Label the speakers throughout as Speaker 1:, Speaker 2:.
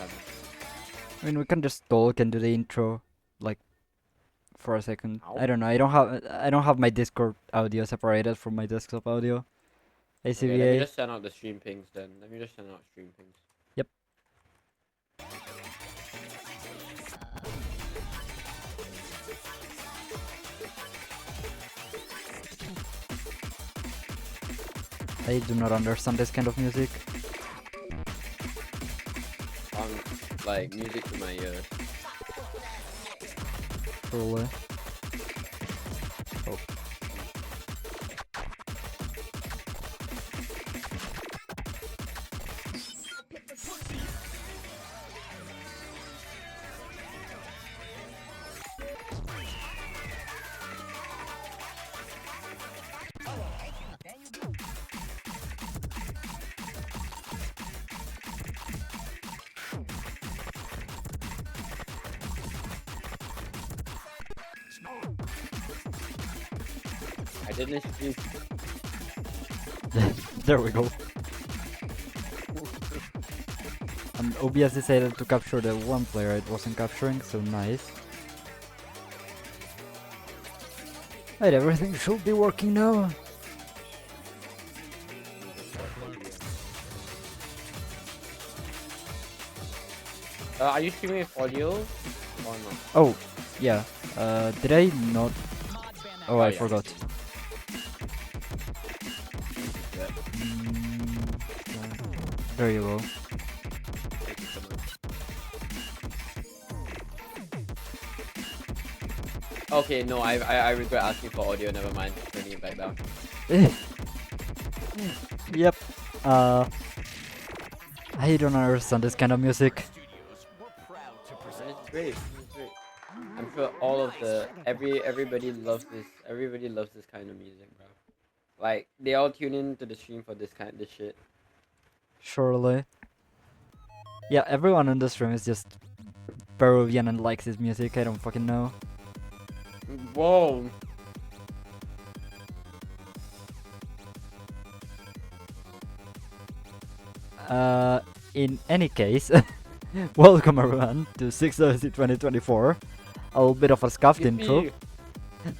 Speaker 1: coming.
Speaker 2: I mean, we can just talk and do the intro, like, for a second.
Speaker 1: Ow.
Speaker 2: I don't know. I don't have my Discord audio separated from my desktop audio.
Speaker 1: Okay, let me
Speaker 2: ACVA.
Speaker 1: just send out the stream pings then. Let me just send out stream pings.
Speaker 2: Yep. I do not understand this kind of music.
Speaker 1: Sounds like music to my ears.
Speaker 2: Probably. Oh.
Speaker 1: I didn't stream.
Speaker 2: There we go. And OBS decided to capture the one player it wasn't capturing, so nice. Right, everything should be working now.
Speaker 1: Are you streaming with audio or not?
Speaker 2: Oh, yeah. Did I not? Oh, I
Speaker 1: yeah.
Speaker 2: forgot.
Speaker 1: Yeah.
Speaker 2: There you go.
Speaker 1: Thank you so much. Okay, no, I regret asking for audio. Never mind. Turning it back down.
Speaker 2: Yep. I don't understand this kind of music.
Speaker 1: It's great. It's great. I'm sure all of the everybody loves this. Everybody loves this kind of music, bro. Like they all tune in to the stream for this shit.
Speaker 2: Surely. Yeah, everyone in the stream is just Peruvian and likes this music. I don't fucking know.
Speaker 1: Whoa.
Speaker 2: In any case, welcome everyone to 6WC 2024. A little bit of a scuffed intro.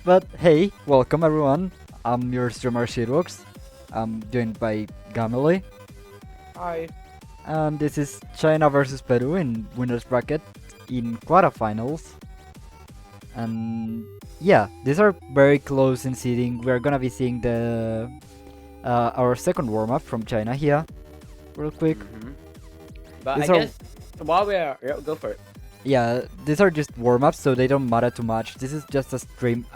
Speaker 2: But hey, welcome everyone. I'm your streamer Shirux. I'm joined by Gamily.
Speaker 1: Hi.
Speaker 2: And this is China versus Peru in winners bracket in quarterfinals. And yeah, these are very close in seeding. We're gonna be seeing the our second warm-up from China here, real quick.
Speaker 1: But
Speaker 2: These
Speaker 1: I
Speaker 2: are-
Speaker 1: guess while we're go for it.
Speaker 2: Yeah, these are just warm-ups, so they don't matter too much. This is just a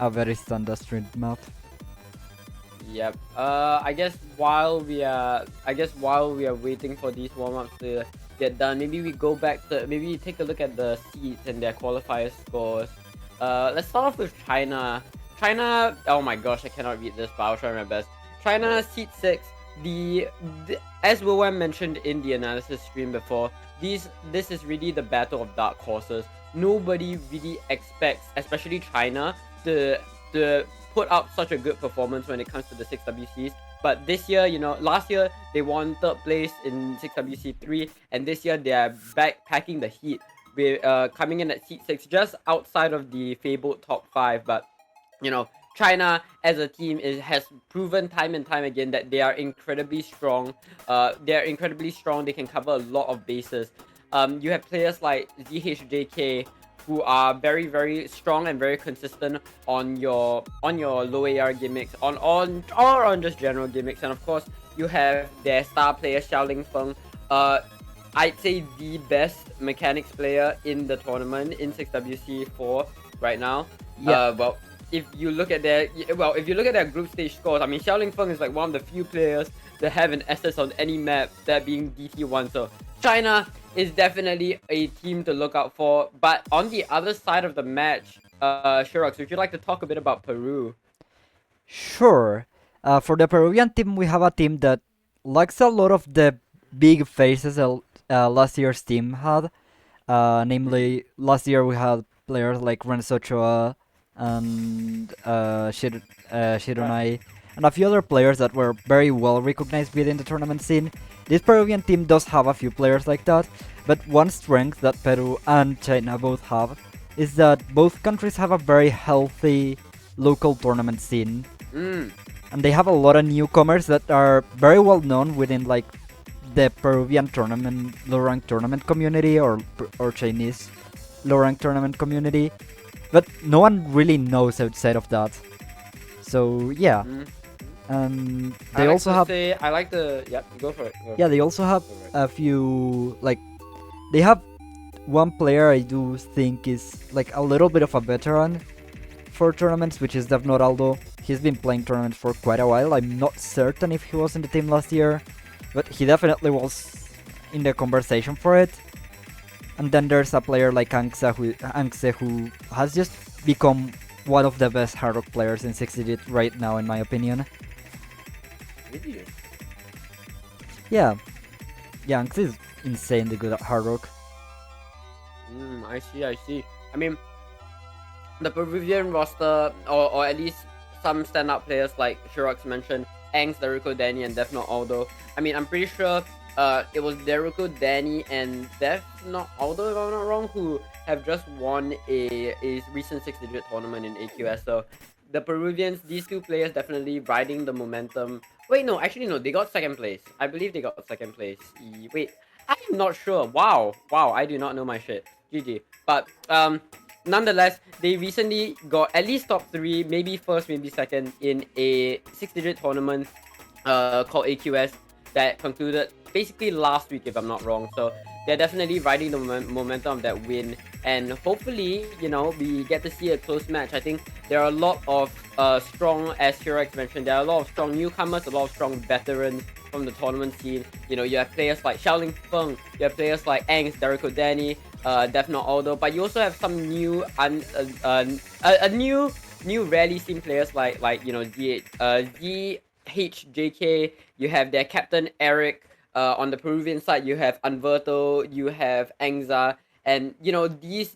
Speaker 2: very standard stream map.
Speaker 1: Yep. I guess while we are waiting for these warm-ups to get done, maybe we go back to maybe take a look at the seeds and their qualifier scores. Let's start off with China. China. Oh my gosh, I cannot read this, but I'll try my best. China seed 6. As William mentioned in the analysis stream before, this is really the battle of dark horses. Nobody really expects, especially China, to put up such a good performance when it comes to the 6WCs. But this year, last year they won 3rd place in 6WC3, and this year they are back packing the heat. With coming in at seed 6, just outside of the fabled top 5. But China as a team has proven time and time again that they are incredibly strong. They can cover a lot of bases. You have players like ZHJK who are very, very strong and very consistent on your low AR gimmicks, on just general gimmicks, and of course you have their star player Xiaoling Feng. I'd say the best mechanics player in the tournament in 6WC4 right now.
Speaker 2: Yeah.
Speaker 1: Well, if you look at their group stage scores, I mean, Xiaoling Feng is like one of the few players that have an SS on any map, that being DT1. So China is definitely a team to look out for. But on the other side of the match, Shirok, would you like to talk a bit about Peru?
Speaker 2: Sure. For the Peruvian team, we have a team that lacks a lot of the big faces last year's team had. Namely, last year we had players like Renzo Ochoa and Shirunai. and a few other players that were very well recognized within the tournament scene. This Peruvian team does have a few players like that, but one strength that Peru and China both have is that both countries have a very healthy local tournament scene.
Speaker 1: Mm.
Speaker 2: And they have a lot of newcomers that are very well known within like the Peruvian tournament, low rank tournament community or Chinese low rank tournament community, but no one really knows outside of that. So yeah,
Speaker 1: Mm.
Speaker 2: and
Speaker 1: I
Speaker 2: they
Speaker 1: like
Speaker 2: also
Speaker 1: to
Speaker 2: have
Speaker 1: say I like to. Yep, go for it.
Speaker 2: yeah they also have a few like they have one player I do think is like a little bit of a veteran for tournaments, which is Devnor Aldo. He's been playing tournaments for quite a while. I'm not certain if he was in the team last year, but he definitely was in the conversation for it. And then there's a player like Angse who has just become one of the best Hard Rock players in 6-digit right now, in my opinion.
Speaker 1: Really?
Speaker 2: Yeah, Angse is insanely good at Hard Rock.
Speaker 1: I see. I see. I mean, the Peruvian roster, or at least some standout players like Shirox mentioned, Angs, Deruko, Danny, and Defno Aldo. I mean, I'm pretty sure it was Deruko, Danny, and Defno Aldo, if I'm not wrong, who have just won a recent 6-digit tournament in AQS. So the Peruvians, these two players definitely riding the momentum. Wait, no, actually no, they got second place. I believe they got second place. Wait, I'm not sure. Wow, I do not know my shit. GG. But nonetheless, they recently got at least top 3, maybe first, maybe second in a 6-digit tournament called AQS that concluded basically last week, if I'm not wrong. So they're definitely riding the momentum of that win, and hopefully, we get to see a close match. I think there are a lot of strong, as Shirex mentioned, there are a lot of strong newcomers, a lot of strong veterans from the tournament scene. You have players like Xiaoling Feng, you have players like Angs, Deruko Danny, Defno Aldo, but you also have some new, new rarely seen players like ZHJK. You have their captain Eric. On the Peruvian side, you have Anverto, you have Angza, and these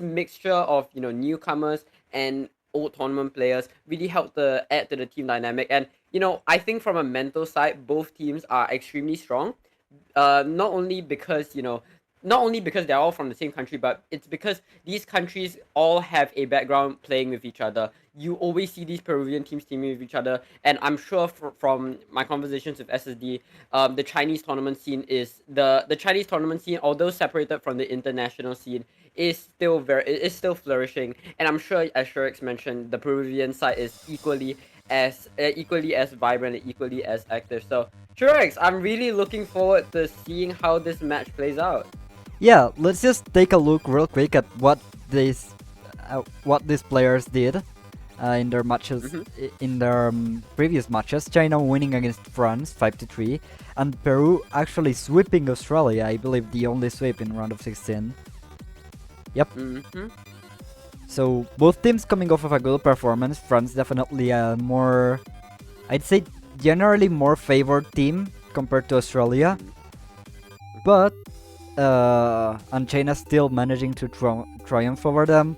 Speaker 1: mixture of newcomers and old tournament players really help to add to the team dynamic. And I think from a mental side, both teams are extremely strong. Not only because not only because they're all from the same country, but it's because these countries all have a background playing with each other. You always see these Peruvian teams teaming with each other, and I'm sure from my conversations with SSD, the Chinese tournament scene the Chinese tournament scene, although separated from the international scene, is still flourishing. And I'm sure, as Shurix mentioned, the Peruvian side is equally as vibrant and equally as active. So Shurix, I'm really looking forward to seeing how this match plays out.
Speaker 2: Yeah, let's just take a look real quick at what these players did in their matches, in their previous matches. China winning against France 5-3, and Peru actually sweeping Australia. I believe the only sweep in round of 16. Yep. So both teams coming off of a good performance. France definitely a more, I'd say, generally more favored team compared to Australia, but and China still managing to triumph over them,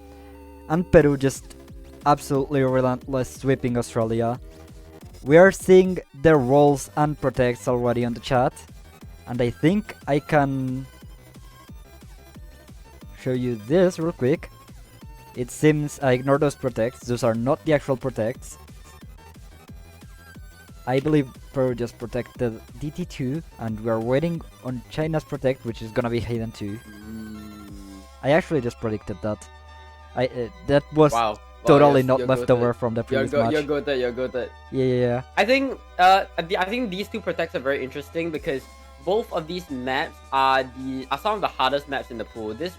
Speaker 2: and Peru just absolutely relentless sweeping Australia. We are seeing their roles and protects already on the chat, and I think I can show you this real quick. It seems I ignore those protects, those are not the actual protects. I believe Peru just protected DT2, and we are waiting on China's protect, which is gonna be Hayden 2. I actually just predicted that. That was totally not left over from the previous match.
Speaker 1: You're good.
Speaker 2: Yeah.
Speaker 1: I think these two protects are very interesting because both of these maps are some of the hardest maps in the pool. This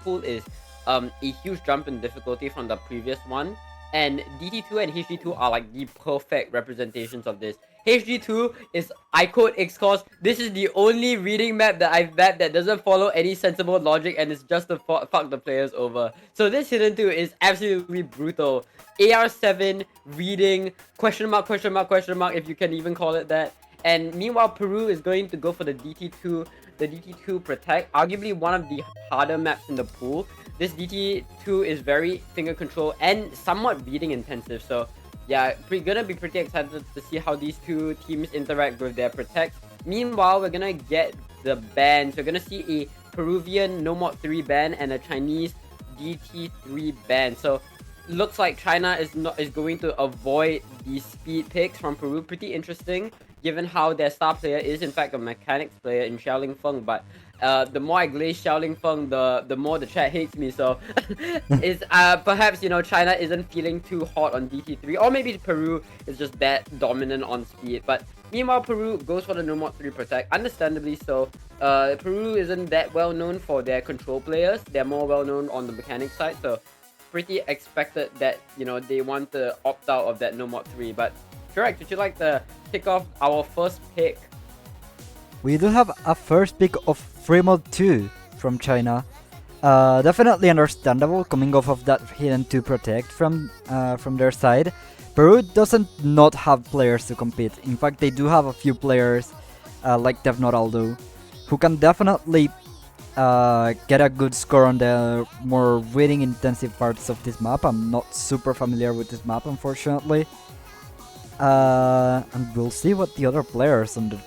Speaker 1: pool is a huge jump in difficulty from the previous one. And DT2 and HG2 are like the perfect representations of this. HG2 is, I quote Xcos, this is the only reading map that I've mapped that doesn't follow any sensible logic and is just to fuck the players over. So this Hidden 2 is absolutely brutal. AR7, reading, question mark, if you can even call it that. And meanwhile, Peru is going to go for the DT2 Protect, arguably one of the harder maps in the pool. This DT2 is very finger control and somewhat beating intensive. So yeah, gonna be pretty excited to see how these two teams interact with their protects. Meanwhile, we're gonna get the bans. We're gonna see a Peruvian No Mod 3 ban and a Chinese DT3 ban. So looks like China is going to avoid the speed picks from Peru. Pretty interesting, given how their star player is in fact a mechanics player in Xiaoling Feng. But the more I glaze Xiaoling Feng, the more the chat hates me. So is perhaps China isn't feeling too hot on DT3, or maybe Peru is just that dominant on speed. But meanwhile, Peru goes for the No Mod 3 protect, understandably so. Peru isn't that well known for their control players. They're more well known on the mechanic side. So pretty expected that they want to opt out of that No Mod 3. But correct, would you like to kick off our first pick?
Speaker 2: We do have a first pick of Free Mod 2 from China. Definitely understandable coming off of that hidden 2 protect from their side. Peru doesn't not have players to compete. In fact, they do have a few players like Devnoraldo who can definitely get a good score on the more reading intensive parts of this map. I'm not super familiar with this map, unfortunately. And we'll see what the other players on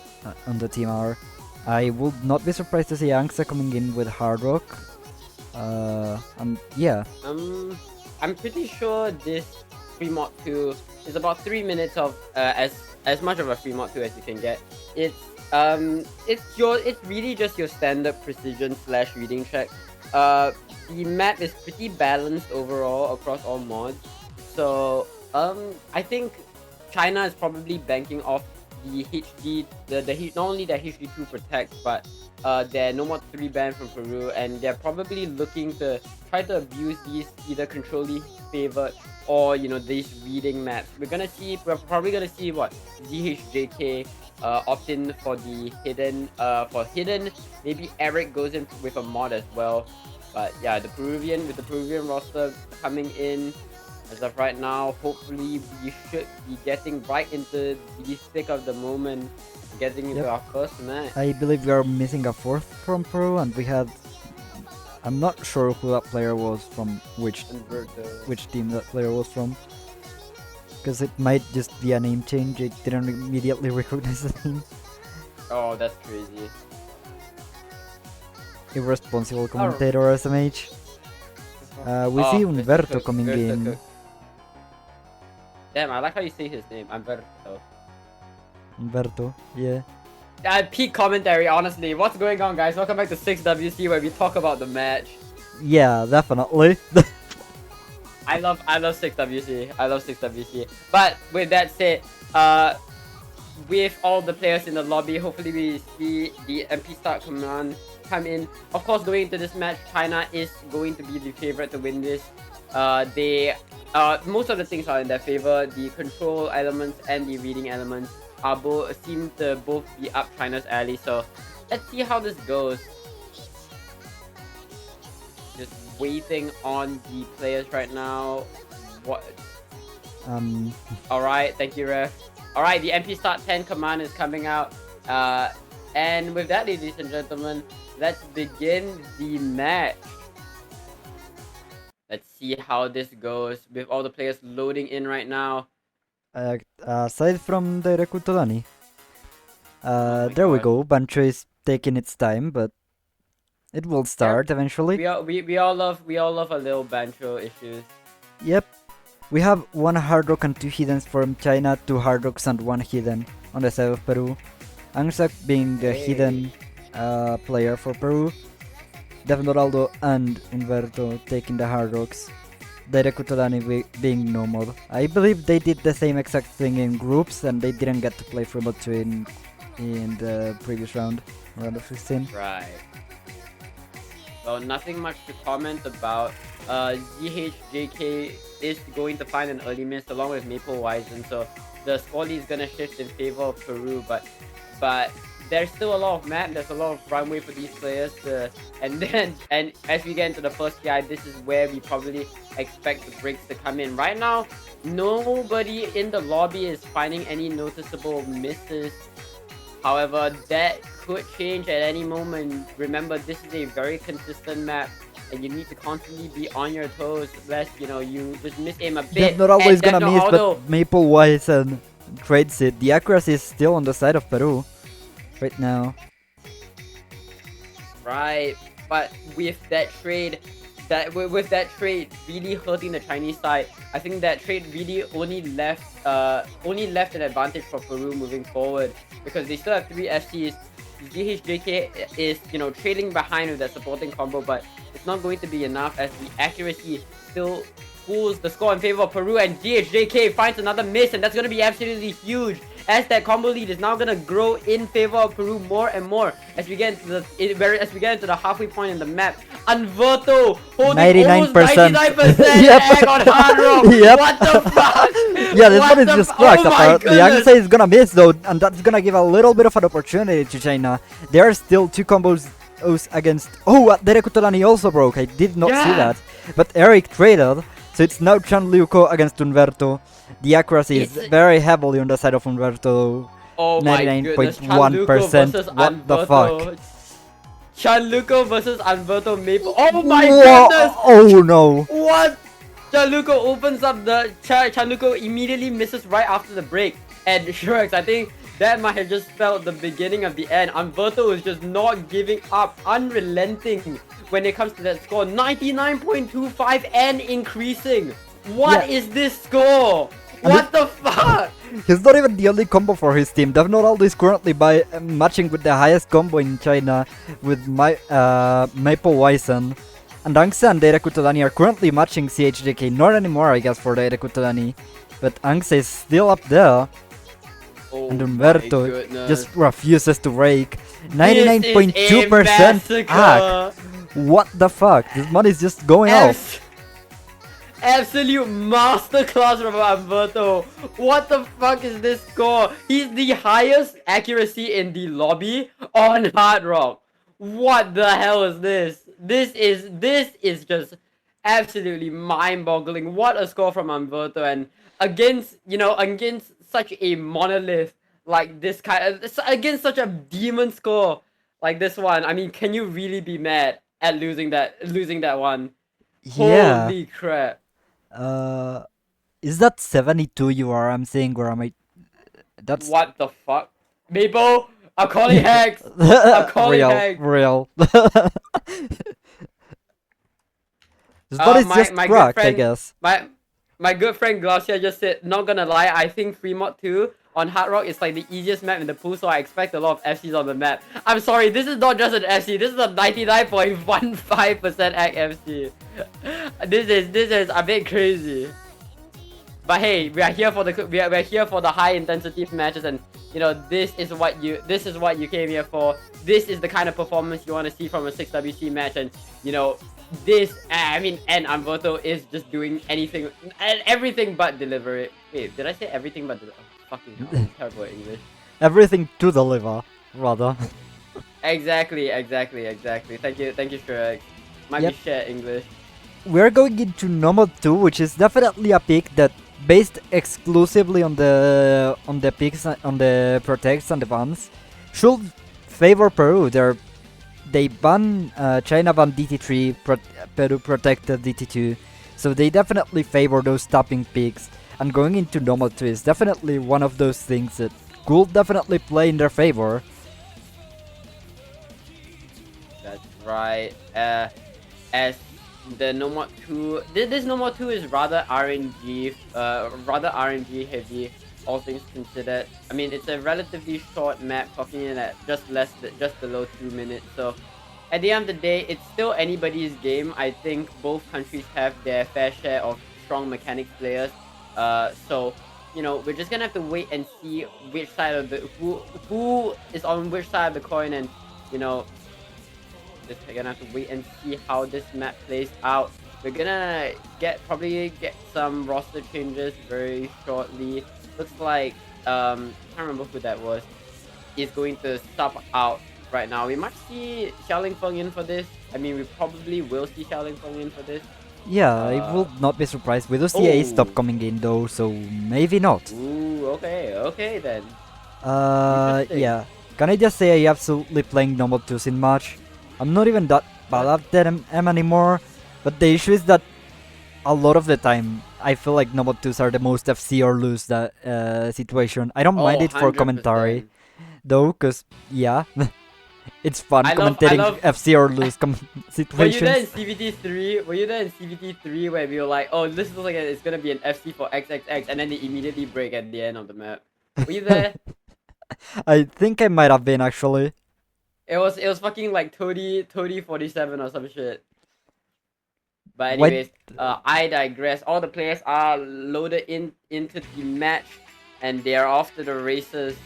Speaker 2: the team are. I would not be surprised to see Angsa coming in with Hard Rock. And yeah.
Speaker 1: I'm pretty sure this free mod 2 is about 3 minutes of as much of a free mod 2 as you can get. It's really just your standard precision / reading check. The map is pretty balanced overall across all mods. So I think China is probably banking off the HD, not only their HD2 protect, but their No Mod 3 ban from Peru, and they're probably looking to try to abuse these either controlly favored or these reading maps. We're probably gonna see what ZHJK opt in for the hidden. For hidden, maybe Eric goes in with a mod as well. But yeah, the Peruvian roster coming in. As of right now, hopefully we should be getting right into the thick of the moment, getting into our first match.
Speaker 2: I believe we are missing a fourth from Peru, and we had... I'm not sure who that player was from, which team that player was from. Because it might just be a name change, I didn't immediately recognize the name.
Speaker 1: Oh, that's crazy.
Speaker 2: Irresponsible commentator, SMH. We see Umberto coming in.
Speaker 1: Damn, I like how you say his name,
Speaker 2: Umberto, yeah.
Speaker 1: Peak commentary, honestly. What's going on, guys? Welcome back to 6WC, where we talk about the match.
Speaker 2: Yeah, definitely.
Speaker 1: I love 6WC. I love 6WC. But with that said, with all the players in the lobby, hopefully we see the MP start command come in. Of course, going into this match, China is going to be the favorite to win this. Most of the things are in their favor. The control elements and the reading elements seem to both be up China's alley. So let's see how this goes. Just waiting on the players right now. What? Alright, thank you, ref. Alright, the MP start 10 command is coming out. And with that, ladies and gentlemen, let's begin the match. Let's see how this goes with all the players loading in right now.
Speaker 2: Aside from the Rekutolani. There we go. Bancho is taking its time, but it will start eventually.
Speaker 1: We all love a little Bancho issues.
Speaker 2: Yep. We have 1 Hard Rock and 2 Hiddens from China, 2 Hard Rocks and 1 Hidden on the side of Peru. Angsak being the hidden player for Peru. Devnoraldo and Umberto taking the Hard Rocks. Direkutolani being no mod. I believe they did the same exact thing in groups and they didn't get to play Free Mod 2 in the previous round of 16.
Speaker 1: Right. Well, nothing much to comment about. ZHJK is going to find an early miss along with Maple Wisen, so the squally is gonna shift in favor of Peru, but there's still a lot of map, there's a lot of runway for these players and as we get into the first TI, this is where we probably expect the breaks to come in. Right now, nobody in the lobby is finding any noticeable misses. However, that could change at any moment. Remember, this is a very consistent map, and you need to constantly be on your toes, lest you just miss aim a
Speaker 2: You're
Speaker 1: bit.
Speaker 2: not
Speaker 1: And
Speaker 2: always
Speaker 1: that
Speaker 2: gonna
Speaker 1: no
Speaker 2: miss, but
Speaker 1: auto.
Speaker 2: Maple Wise and trades it. The accuracy is still on the side of Peru right now.
Speaker 1: Right, but with that trade, with that trade really hurting the Chinese side, I think that trade really only left an advantage for Peru moving forward because they still have 3 FCs. GHJK is trailing behind with that supporting combo, but it's not going to be enough as the accuracy still pulls the score in favor of Peru, and GHJK finds another miss, and that's going to be absolutely huge as that combo lead is now gonna grow in favor of Peru more and more as we get into the halfway point in the map. Unverto holding
Speaker 2: 99%.
Speaker 1: almost 99%
Speaker 2: Yep.
Speaker 1: egg on Hard Rock.
Speaker 2: Yep.
Speaker 1: What the fuck?
Speaker 2: Yeah, this
Speaker 1: What
Speaker 2: one is
Speaker 1: the
Speaker 2: just
Speaker 1: f-
Speaker 2: cracked.
Speaker 1: Oh my
Speaker 2: Apparently,
Speaker 1: goodness.
Speaker 2: Yangtze is gonna miss though, and that's gonna give a little bit of an opportunity to China. There are still 2 combos against. Oh, Derekutolani also broke. I did not see
Speaker 1: Yeah.
Speaker 2: that, but Eric traded, so it's now Chanluko against Umberto. The accuracy is
Speaker 1: It's
Speaker 2: very heavily on the side of Umberto.
Speaker 1: Oh my goodness. Chanluko
Speaker 2: 99.1%.
Speaker 1: versus
Speaker 2: What the fuck?
Speaker 1: Unverto. Chanluko versus Unverto Maple. Oh my
Speaker 2: Whoa,
Speaker 1: goodness.
Speaker 2: oh no.
Speaker 1: What? Chanluko opens up the Chanluko immediately misses right after the break. And Shreks, I think that might have just spelled the beginning of the end. Umberto is just not giving up, unrelenting when it comes to that score. 99.25 and increasing. What is this score? What the fuck?
Speaker 2: He's not even the only combo for his team. Devnodaldo is currently matching with the highest combo in China with Maple Wisen. And Angse and Derekutolani are currently matching CHJK. Not anymore, I guess, for Derekutolani. But Angse is still up there.
Speaker 1: Oh
Speaker 2: And Umberto
Speaker 1: my goodness.
Speaker 2: just refuses to rake.
Speaker 1: This is a
Speaker 2: 99.2% hack.
Speaker 1: massacre.
Speaker 2: What the fuck? This money is just going off.
Speaker 1: Absolute masterclass from Umberto. What the fuck is this score? He's the highest accuracy in the lobby on Hard Rock. What the hell is this? This is just absolutely mind-boggling. What a score from Umberto, and against such a monolith like this against such a demon score like this one. I mean, can you really be mad at losing that one?
Speaker 2: Yeah.
Speaker 1: Holy crap.
Speaker 2: Is that 72 I'm saying, or am I? That's
Speaker 1: What the fuck? Maple, I'm calling hacks. I'm calling
Speaker 2: real,
Speaker 1: hacks.
Speaker 2: real. This one is just
Speaker 1: My good
Speaker 2: cracked, I
Speaker 1: friend,
Speaker 2: guess.
Speaker 1: my good friend Glacia just said, not gonna lie, I think Fremont 2 on Hard Rock is like the easiest map in the pool, so I expect a lot of FCs on the map. I'm sorry, this is not just an FC, this is a 99.15% act FC. This is a bit crazy. But hey, we are here for the high intensity matches, and this is what you came here for. This is the kind of performance you want to see from a 6WC match, and and Umberto is just doing everything but deliver it. Wait, did I say everything but deliver? Oh, fucking hell, I'm terrible at English.
Speaker 2: Everything to deliver, rather.
Speaker 1: Exactly. Thank you, Shrek. Might
Speaker 2: Yep.
Speaker 1: be shit English.
Speaker 2: We're going into Nomad 2, which is definitely a pick that based exclusively on the picks, on the protects and the bans, should favor Peru. They ban China ban DT3, Peru protected DT2, so they definitely favor those tapping picks. And going into Nomad 2 is definitely one of those things that could definitely play in their favor.
Speaker 1: That's right. As the No More 2, this No More 2 is rather RNG heavy, all things considered. I mean, it's a relatively short map, clocking in at just below 2 minutes. So, at the end of the day, it's still anybody's game. I think both countries have their fair share of strong mechanics players. So, we're just gonna have to wait and see which side of the who is on which side of the coin, and just gonna have to wait and see how this map plays out. We're gonna probably get some roster changes very shortly. Looks like I can't remember who that was, is going to sub out right now. We might see Xiaoling Feng in for this. I mean, we probably will see Xiaoling Feng in for this.
Speaker 2: Yeah, I will not be surprised. We do see a stop
Speaker 1: Oh.
Speaker 2: coming in though, so maybe not.
Speaker 1: Ooh, okay then.
Speaker 2: Yeah. Can I just say I absolutely playing normal 2s in March? I'm not even that bad
Speaker 1: What?
Speaker 2: at them anymore, but the issue is that a lot of the time I feel like normal 2s are the most FC or lose that situation. I don't
Speaker 1: Oh,
Speaker 2: mind it for commentary
Speaker 1: 100%.
Speaker 2: though, cause yeah, it's fun
Speaker 1: I
Speaker 2: commentating
Speaker 1: love.
Speaker 2: FC or lose
Speaker 1: Were you there in
Speaker 2: situations.
Speaker 1: CVT three? Were you there in CVT three where we were like, oh, this looks like it's gonna be an FC for XXX, and then they immediately break at the end of the map. Were you there?
Speaker 2: I think I might have been actually.
Speaker 1: It was fucking like Toady 47 or some shit. But
Speaker 2: Why?
Speaker 1: anyways, I digress. All the players are loaded into the match, and they are off to the races.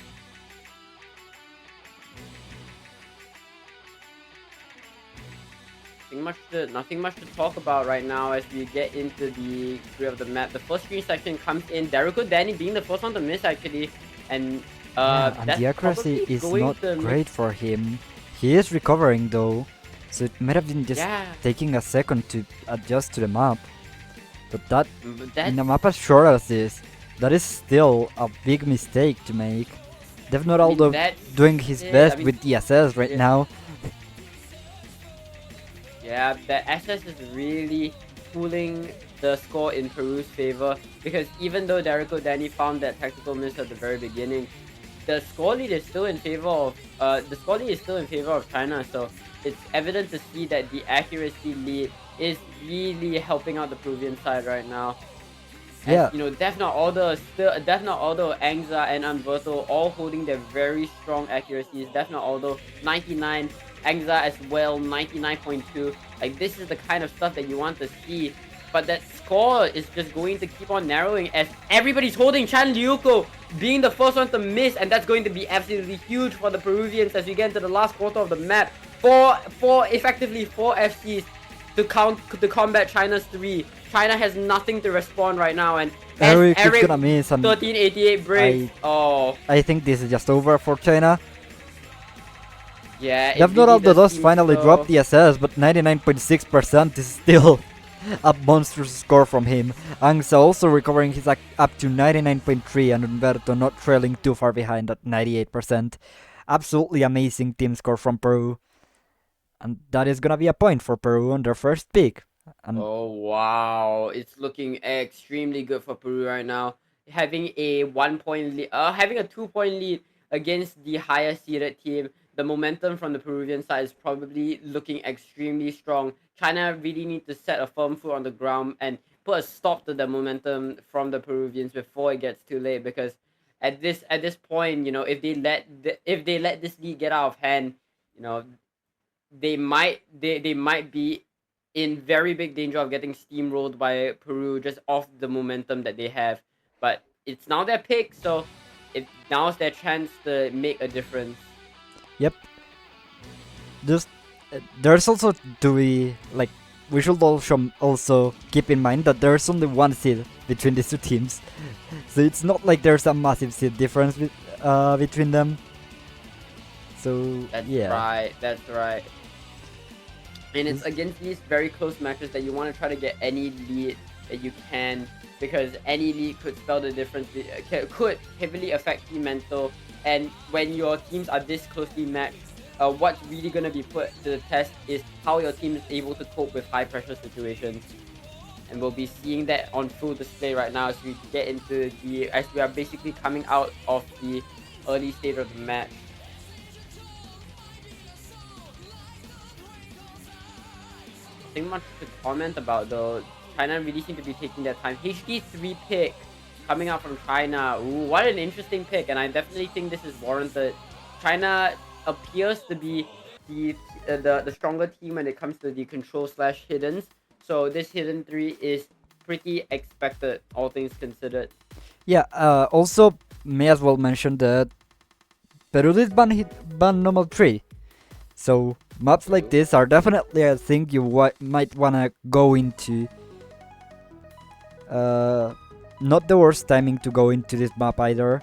Speaker 1: Nothing much to talk about right now as we get into the grid of the map. The first screen section comes in. Derrico Danny being the first one to miss actually, and
Speaker 2: Yeah, and
Speaker 1: that's
Speaker 2: the accuracy
Speaker 1: probably
Speaker 2: is
Speaker 1: going
Speaker 2: not
Speaker 1: to make
Speaker 2: great for him. He is recovering though, so it might have been just
Speaker 1: yeah.
Speaker 2: taking a second to adjust to the map. But that,
Speaker 1: But
Speaker 2: in
Speaker 1: that's
Speaker 2: a map as short as this, that is still a big mistake to make.
Speaker 1: I mean
Speaker 2: Definitely
Speaker 1: that's
Speaker 2: doing his
Speaker 1: it. I
Speaker 2: best
Speaker 1: mean
Speaker 2: with the SS right
Speaker 1: yeah.
Speaker 2: now.
Speaker 1: Yeah, the SS is really pulling the score in Peru's favor because even though Derrico Danny found that tactical miss at the very beginning, the score lead is still in favor of China. So it's evident to see that the accuracy lead is really helping out the Peruvian side right now. As
Speaker 2: Yeah,
Speaker 1: you know, Defna Aldo, Angza, and Umberto all holding their very strong accuracies. Defna Aldo 99, Angza as well 99.2. Like this is the kind of stuff that you want to see. But that score is just going to keep on narrowing as everybody's holding Chan Liuko being the first one to miss, and that's going to be absolutely huge for the Peruvians as we get into the last quarter of the map. Effectively four FCs to combat China's three. China has nothing to respond right now, and as
Speaker 2: Eric is
Speaker 1: Eric
Speaker 2: gonna miss, and
Speaker 1: 1388 breaks,
Speaker 2: I
Speaker 1: oh
Speaker 2: I think this is just over for China.
Speaker 1: yeah, it really
Speaker 2: Definitely
Speaker 1: does
Speaker 2: does
Speaker 1: seem
Speaker 2: finally drop
Speaker 1: so.
Speaker 2: the SS, but 99.6% is still a monstrous score from him. Angsa also recovering his up to 99.3 and Umberto not trailing too far behind at 98%. Absolutely amazing team score from Peru. And that is gonna be a point for Peru on their first pick. And
Speaker 1: Oh wow, it's looking extremely good for Peru right now. Having a 1 point lead, having a 2 point lead against the higher seeded team. The momentum from the Peruvian side is probably looking extremely strong. China really need to set a firm foot on the ground and put a stop to the momentum from the Peruvians before it gets too late. Because at this point, you know, if they let this lead get out of hand, you know, they might be in very big danger of getting steamrolled by Peru just off the momentum that they have. But it's now their pick, so now's their chance to make a difference.
Speaker 2: yep, just there's also to be like we should also keep in mind that there's only one seed between these two teams, so it's not like there's a massive seed difference between them. So
Speaker 1: That's
Speaker 2: yeah,
Speaker 1: right. That's right. And it's
Speaker 2: this,
Speaker 1: against these very close matches that you want to try to get any lead that you can, because any lead could spell the difference. Could heavily affect team mental, and when your teams are this closely matched, what's really going to be put to the test is how your team is able to cope with high pressure situations. And we'll be seeing that on full display right now as we get into as we are basically coming out of the early stage of the match. Nothing much to comment about though. China really seem to be taking their time. HD3 pick coming out from China. Ooh, what an interesting pick, and I definitely think this is warranted. China appears to be the stronger team when it comes to the control slash hiddens. So this hidden three is pretty expected, all things considered.
Speaker 2: yeah. Also, may as well mention that Peru did ban normal 3. So maps like
Speaker 1: True.
Speaker 2: this are definitely a thing you might wanna go into. Uh, Not the worst timing to go into this map either.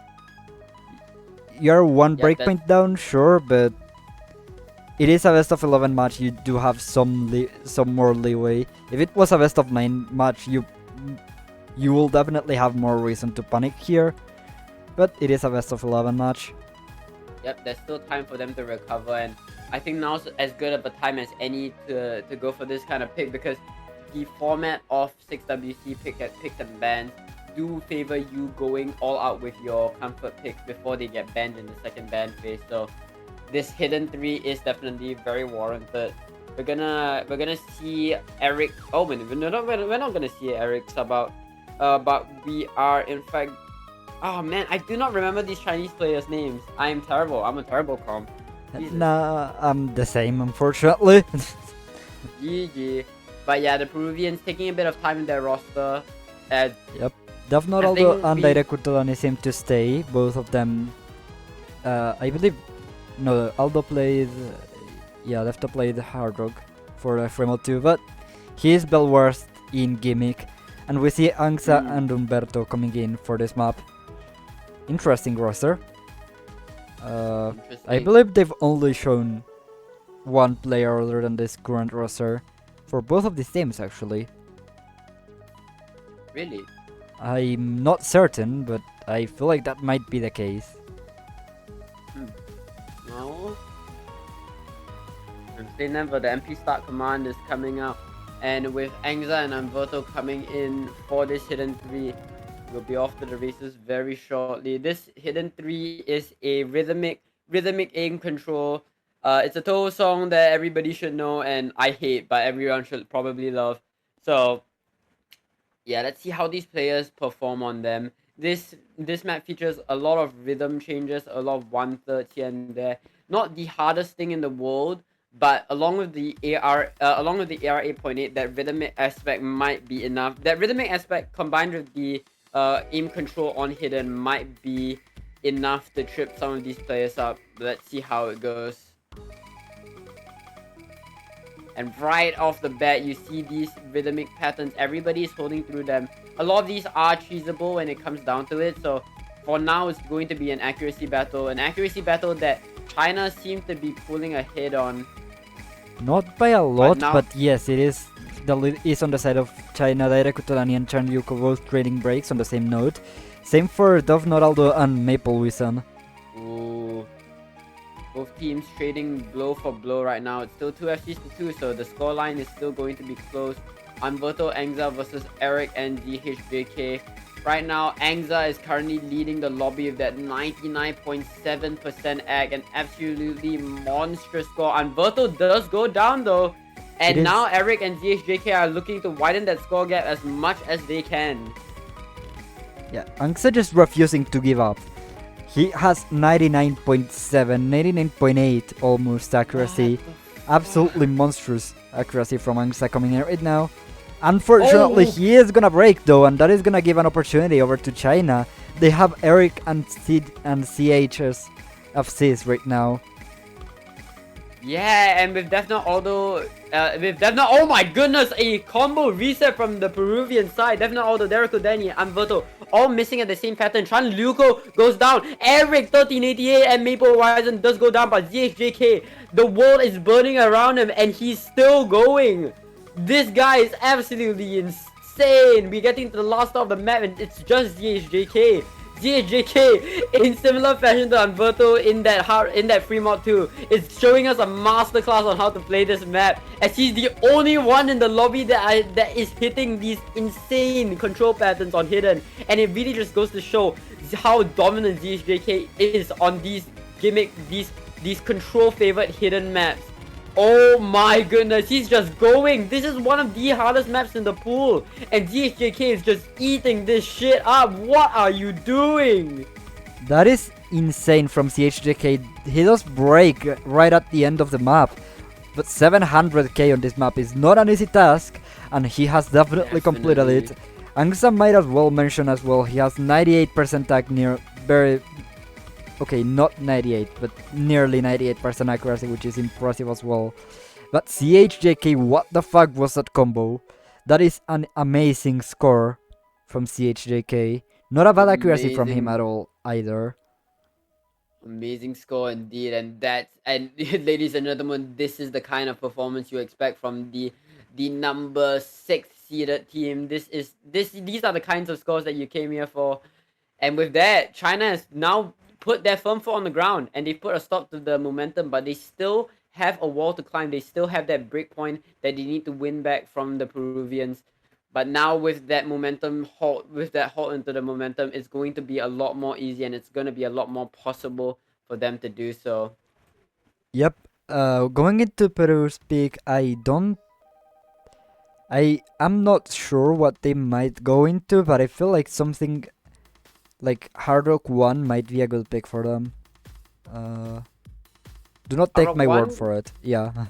Speaker 2: You're one
Speaker 1: Yep, that's
Speaker 2: breakpoint down, sure, but it is a best of 11 match. You do have some more leeway. If it was a best of 9 match, you will definitely have more reason to panic here. But it is a best of 11 match.
Speaker 1: Yep, there's still time for them to recover, and I think now's as good of a time as any to go for this kind of pick because the format of 6WC picks and bans do favor you going all out with your comfort picks before they get banned in the second ban phase. So this hidden three is definitely very warranted. We're gonna see Eric. Oh, we're not gonna see Eric sub out. But we are in fact. Oh man, I do not remember these Chinese players' names. I am terrible. I'm a terrible comp. Jesus.
Speaker 2: Nah, I'm the same, unfortunately.
Speaker 1: GG. But yeah, the Peruvians taking a bit of time in their roster.
Speaker 2: Yep. Not
Speaker 1: I
Speaker 2: Aldo
Speaker 1: think
Speaker 2: and
Speaker 1: we-
Speaker 2: Daira Kurtulani seem to stay. Both of them. I believe. No, Aldo played. Yeah, Lefto played Hard Rock for Fremo 2, but he is well versed in gimmick. And we see Angsa and Umberto coming in for this map. Interesting roster. I
Speaker 1: Interesting.
Speaker 2: believe they've only shown one player other than this current roster for both of these teams, actually.
Speaker 1: Really?
Speaker 2: I'm not certain, but I feel like that might be the case.
Speaker 1: No. And say never. The MP start command is coming out, and with Angza and Umberto coming in for this hidden three, we'll be off to the races very shortly. This hidden three is a rhythmic aim control. It's a Toho song that everybody should know, and I hate, but everyone should probably love. So yeah, let's see how these players perform on them. This map features a lot of rhythm changes, a lot of 1/3 here and there. Not the hardest thing in the world, but along with the AR 8.8, that rhythmic aspect might be enough. That rhythmic aspect combined with the aim control on hidden might be enough to trip some of these players up. Let's see how it goes. And right off the bat, you see these rhythmic patterns. Everybody is holding through them. A lot of these are cheesable when it comes down to it. So for now, it's going to be an accuracy battle. An accuracy battle that China seems to be pulling ahead on.
Speaker 2: Not by a lot,
Speaker 1: now-
Speaker 2: but yes, it is. The lead is on the side of China. Daira Kurtulani and Chan Yuko both trading breaks on the same note. Same for Dove Noraldo and Maple Wison.
Speaker 1: Ooh. Both teams trading blow for blow right now. It's still 2 FCs to 2, so the scoreline is still going to be close. Umberto Angza versus Eric and DHJK. Right now, Angza is currently leading the lobby with that 99.7% ag, an absolutely monstrous score. Umberto does go down though. And now Eric and DHJK are looking to widen that score gap as much as they can.
Speaker 2: Yeah, Angsa just refusing to give up. He has 99.7, 99.8 almost accuracy. Absolutely monstrous accuracy from Angsa coming in right now. Unfortunately, he is gonna break though, and that is gonna give an opportunity over to China. They have Eric and Sid and CHs of Cis right now.
Speaker 1: Yeah, and with Defna Aldo, oh my goodness, a combo reset from the Peruvian side. Defna Aldo, Derek Danny, and Verto, all missing at the same pattern. Chan Luko goes down. Eric 1388 and Maple Horizon does go down, but ZHJK, the world is burning around him, and he's still going. This guy is absolutely insane. We're getting to the last stop of the map, and it's just ZHJK. ZHJK, in similar fashion to Umberto in that free mod 2, is showing us a masterclass on how to play this map, as he's the only one in the lobby that is hitting these insane control patterns on hidden, and it really just goes to show how dominant ZHJK is on these these control favored hidden maps. Oh my goodness, he's just going. This is one of the hardest maps in the pool, and DHJK is just eating this shit up. What are you doing?
Speaker 2: That is insane from CHJK. He does break right at the end of the map, but 700k on this map is not an easy task, and he has definitely completed it. Angsa might as well mention as well, he has 98% tag near very... Okay, not 98, but nearly 98% accuracy, which is impressive as well. But CHJK, what the fuck was that combo? That is an amazing score from CHJK. Not a bad accuracy from him at all, either.
Speaker 1: Amazing score indeed, and ladies and gentlemen, this is the kind of performance you expect from the number 6 seeded team. These are the kinds of scores that you came here for. And with that, China is now put their firm foot on the ground and they put a stop to the momentum, but they still have a wall to climb. They still have that break point that they need to win back from the Peruvians. But now with that momentum halt, with that halt into the momentum, it's going to be a lot more easy and it's going to be a lot more possible for them to do so.
Speaker 2: Yep. Going into Peru's pick, I'm not sure what they might go into, but I feel like something like Hard Rock One might be a good pick for them. Uh, do not take
Speaker 1: Arok
Speaker 2: my word
Speaker 1: 1,
Speaker 2: for it. Yeah.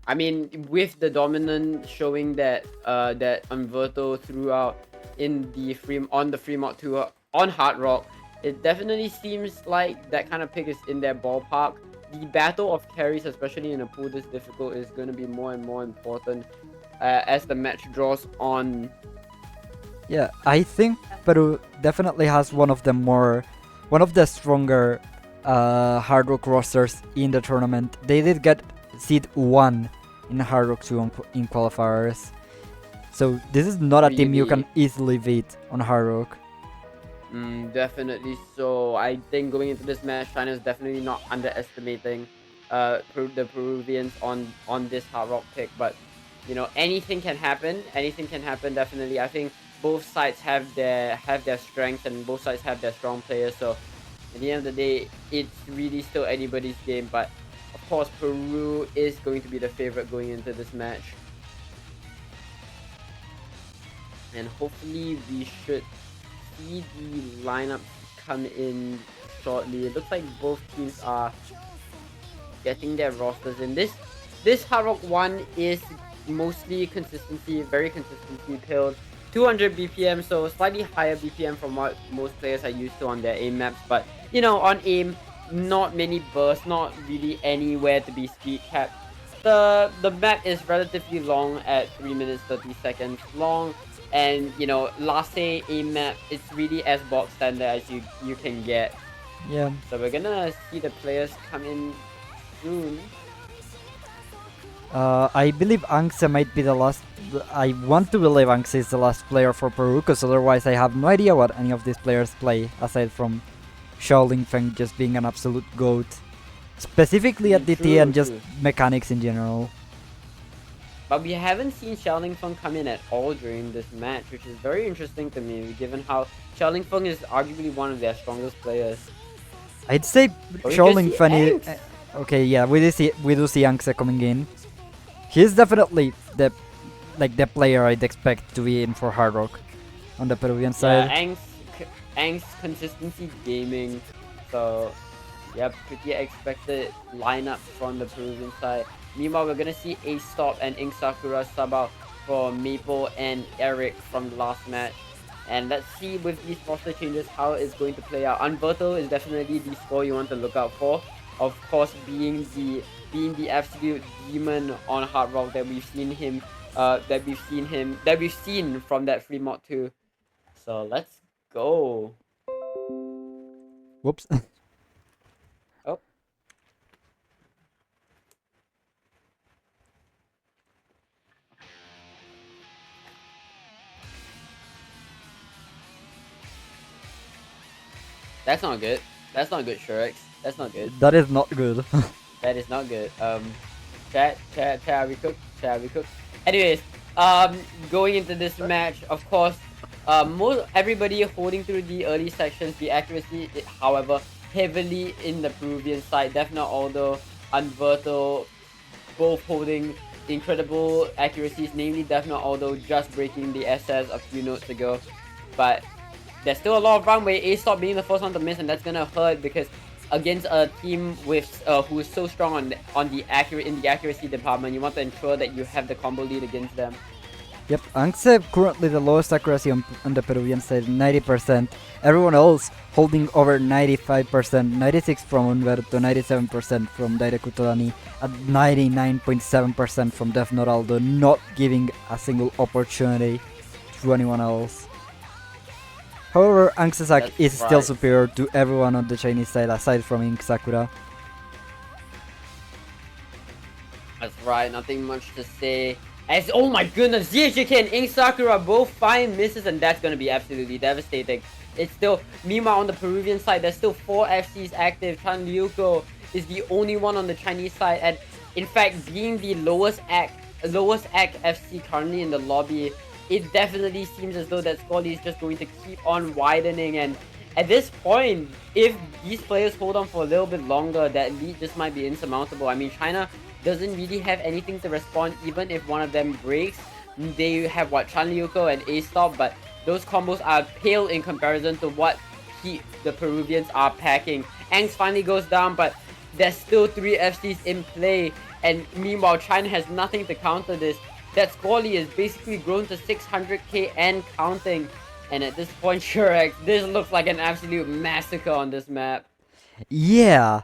Speaker 1: I mean, with the dominant showing that that Umberto threw out in the Fremont tour on Hard Rock, it definitely seems like that kind of pick is in their ballpark. The battle of carries, especially in a pool this difficult, is going to be more and more important as the match draws on.
Speaker 2: Yeah, I think Peru definitely has one of the stronger Hard Rock rosters in the tournament. They did get seed 1 in Hard Rock 2 in qualifiers. So this is not a team you can
Speaker 1: Really,
Speaker 2: easily beat on Hard Rock.
Speaker 1: definitely so. I think going into this match, China is definitely not underestimating the Peruvians on this Hard Rock pick, but you know anything can happen. Anything can happen. Definitely, I think both sides have their strengths and both sides have their strong players. So at the end of the day, it's really still anybody's game. But of course, Peru is going to be the favorite going into this match, and hopefully we should see the lineups come in shortly. It looks like both teams are getting their rosters in. This Hard Rock 1 is mostly consistency, very consistency pilled. 200 BPM, so slightly higher BPM from what most players are used to on their aim maps. But you know, on aim, not many bursts, not really anywhere to be speed capped. The map is relatively long at 3 minutes 30 seconds long, and you know, last say aim map, it's really as box standard as you can get.
Speaker 2: Yeah.
Speaker 1: So we're gonna see the players come in soon.
Speaker 2: I believe Angse might be the last. I want to believe Angse is the last player for Peru, because otherwise I have no idea what any of these players play, aside from Shaolin Feng just being an absolute goat. Specifically at DT
Speaker 1: True,
Speaker 2: and just
Speaker 1: true.
Speaker 2: mechanics in general.
Speaker 1: But we haven't seen Xiaoling Feng come in at all during this match, which is very interesting to me, given how Xiaoling Feng is arguably one of their strongest players.
Speaker 2: I'd say
Speaker 1: But we can
Speaker 2: Shaolin
Speaker 1: see
Speaker 2: Feng.
Speaker 1: Angst.
Speaker 2: Okay, yeah, we do see Angse coming in. He's definitely the player I'd expect to be in for Hard Rock on the Peruvian
Speaker 1: Yeah,
Speaker 2: side.
Speaker 1: Angst consistency gaming. So, yeah, pretty expected lineup from the Peruvian side. Meanwhile, we're gonna see A Stop and Ink Sakura sub out for Maple and Eric from the last match. And let's see with these roster changes how it's going to play out. Unverto is definitely the score you want to look out for. Of course, being the absolute demon on Hard Rock that we've seen him that we've seen from that free mod too. So let's go.
Speaker 2: Whoops.
Speaker 1: Oh, that's not good. That's not good, Shurex. That's not good.
Speaker 2: That is not good.
Speaker 1: That is not good. Chat, are we cooked? Chat, are we cooked? Anyways, going into this match, of course, most everybody holding through the early sections, the accuracy, however, heavily in the Peruvian side. Definitely, although Unverto both holding incredible accuracies, namely definitely, although just breaking the SS a few notes ago, but there's still a lot of runway. A Stop being the first one to miss, and that's gonna hurt because against a team with who is so strong on the accuracy department, you want to ensure that you have the combo lead against them.
Speaker 2: Yep, Angse currently the lowest accuracy on the Peruvian side, 90%. Everyone else holding over 95%, 96 from Umberto, 97% from Daireku Todani, and 99.7% from Def Noraldo, not giving a single opportunity to anyone else. However, Angsesak
Speaker 1: That's
Speaker 2: is still
Speaker 1: right.
Speaker 2: superior to everyone on the Chinese side aside from Ink Sakura.
Speaker 1: That's right. Nothing much to say. As oh my goodness, ZHK and Ink Sakura both find misses, and that's gonna be absolutely devastating. it's still, meanwhile on the Peruvian side, there's still 4 FCs active. Chan Liuko is the only one on the Chinese side, and in fact, being the lowest act FC currently in the lobby, it definitely seems as though that squad is just going to keep on widening. And at this point, if these players hold on for a little bit longer, that lead just might be insurmountable. I mean, China doesn't really have anything to respond, even if one of them breaks. They have what, Chan Liuko and A Stop, but those combos are pale in comparison to what the Peruvians are packing. Angst finally goes down, but there's still 3 FCs in play, and meanwhile China has nothing to counter this. That squally is basically grown to 600k and counting. And at this point, Shurex, this looks like an absolute massacre on this map.
Speaker 2: Yeah.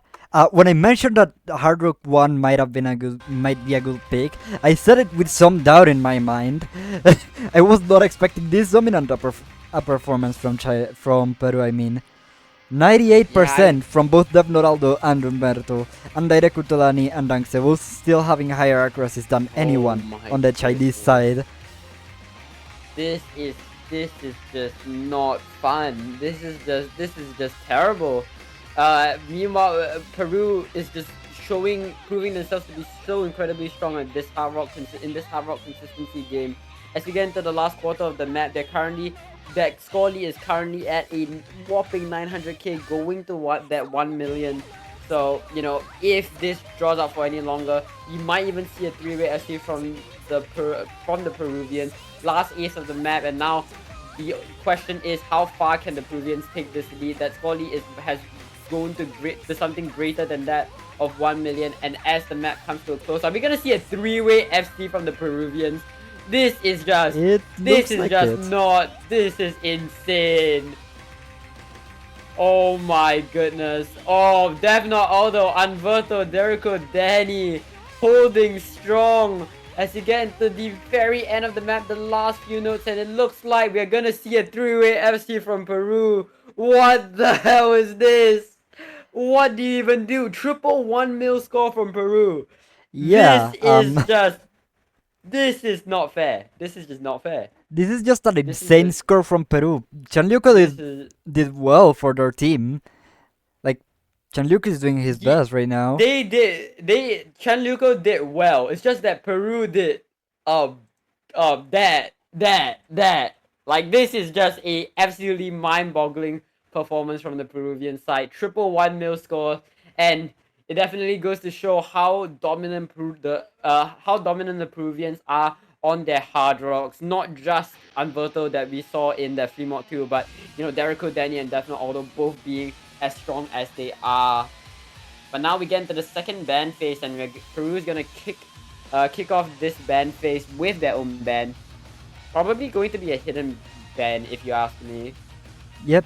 Speaker 2: When I mentioned that Hard Rock 1 might be a good pick, I said it with some doubt in my mind. I was not expecting this dominant a performance from Peru. I mean,
Speaker 1: Yeah,
Speaker 2: 98% from both Dev Noraldo and Umberto, and Daire Kutolani and Dang Sebus still having higher accuracies than
Speaker 1: oh
Speaker 2: anyone
Speaker 1: my
Speaker 2: on the Chinese
Speaker 1: goodness.
Speaker 2: side.
Speaker 1: This is this is just not fun. This is just terrible. Meanwhile, Peru is just proving themselves to be so incredibly strong at this in this hard rock consistency game. As we get into the last quarter of the map, that score lead is currently at a whopping 900k, going to what, that 1 million. So, if this draws out for any longer, you might even see a three-way SC from the Peruvians. Last ace of the map, and now the question is, how far can the Peruvians take this lead? That score lead has grown to something greater than that of 1 million, and as the map comes to a close, are we gonna see a three-way FC from the Peruvians? This is just
Speaker 2: It
Speaker 1: this
Speaker 2: looks
Speaker 1: is
Speaker 2: like
Speaker 1: just
Speaker 2: it.
Speaker 1: not this is insane. Oh my goodness. Oh, Devna, Aldo, Anverto, Derico, Danny holding strong as you get into the very end of the map, the last few notes, and it looks like we're gonna see a three-way FC from Peru. What the hell is this? What do you even do? Triple 1 mil score from Peru. This
Speaker 2: Yeah,
Speaker 1: is just this is not fair. This is just not fair.
Speaker 2: this is just an
Speaker 1: This is
Speaker 2: insane
Speaker 1: just
Speaker 2: score from Peru. Gianluca
Speaker 1: this is
Speaker 2: did well for their team. Like, Gianluca is doing his
Speaker 1: Ye-
Speaker 2: best right now.
Speaker 1: Chanluco did well. It's just that Peru did that. Like, this is just a absolutely mind-boggling performance from the Peruvian side. Triple 1 mil score, and it definitely goes to show how dominant the Peruvians are on their hard rocks. Not just Anverto that we saw in the free mod 2, but Derico, Danny, and Defno Aldo both being as strong as they are. But now we get into the second ban phase, and Peru is gonna kick off this ban phase with their own ban. Probably going to be a hidden ban, if you ask me.
Speaker 2: Yep.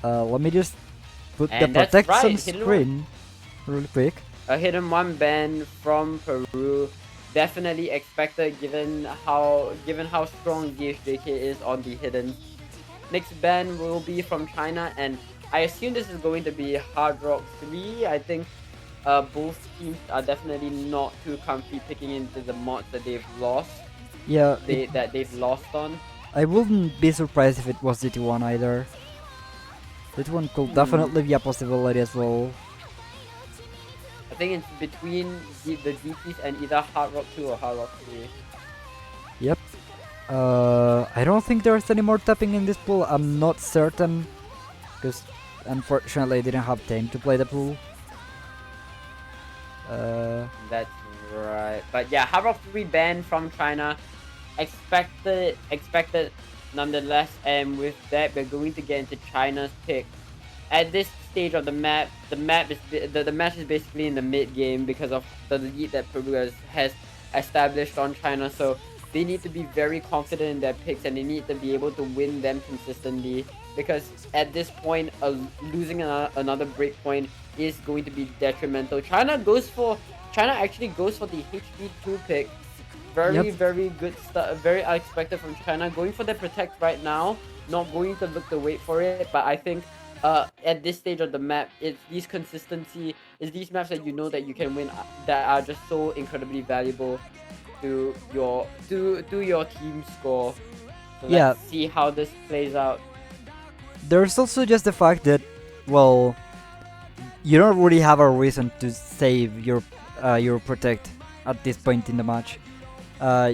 Speaker 2: Let me just put the
Speaker 1: And that's
Speaker 2: protection
Speaker 1: right, hidden one.
Speaker 2: screen really quick.
Speaker 1: A hidden one ban from Peru. Definitely expected, given how strong DHJK is on the hidden. Next ban will be from China, and I assume this is going to be Hard Rock 3. I think both teams are definitely not too comfy picking into the mods that they've lost.
Speaker 2: Yeah,
Speaker 1: That they've lost on.
Speaker 2: I wouldn't be surprised if it was GT1 either. GT1 could
Speaker 1: Hmm.
Speaker 2: definitely be a possibility as well.
Speaker 1: I think it's between the DPs and either Hard Rock 2 or Hard Rock 3.
Speaker 2: Yep. I don't think there's any more tapping in this pool. I'm not certain, because unfortunately I didn't have time to play the pool.
Speaker 1: That's right. But yeah, Hard Rock 3 ban from China. Expected nonetheless. And with that, we're going to get into China's pick. At this stage of the map, the match is basically in the mid game because of the lead that Peru has established on China. So they need to be very confident in their picks, and they need to be able to win them consistently, because at this point, losing another break point is going to be detrimental. China actually goes for the HB2 pick.
Speaker 2: Yep.
Speaker 1: Very, very good stuff. Very unexpected from China. Going for the protect right now. Not going to look to wait for it. But I think at this stage of the map, it's these maps that that you can win, that are just so incredibly valuable to your team score. So let's
Speaker 2: Yeah,
Speaker 1: see how this plays out.
Speaker 2: there's also just the fact that, well, you don't really have a reason to save your protect at this point in the match.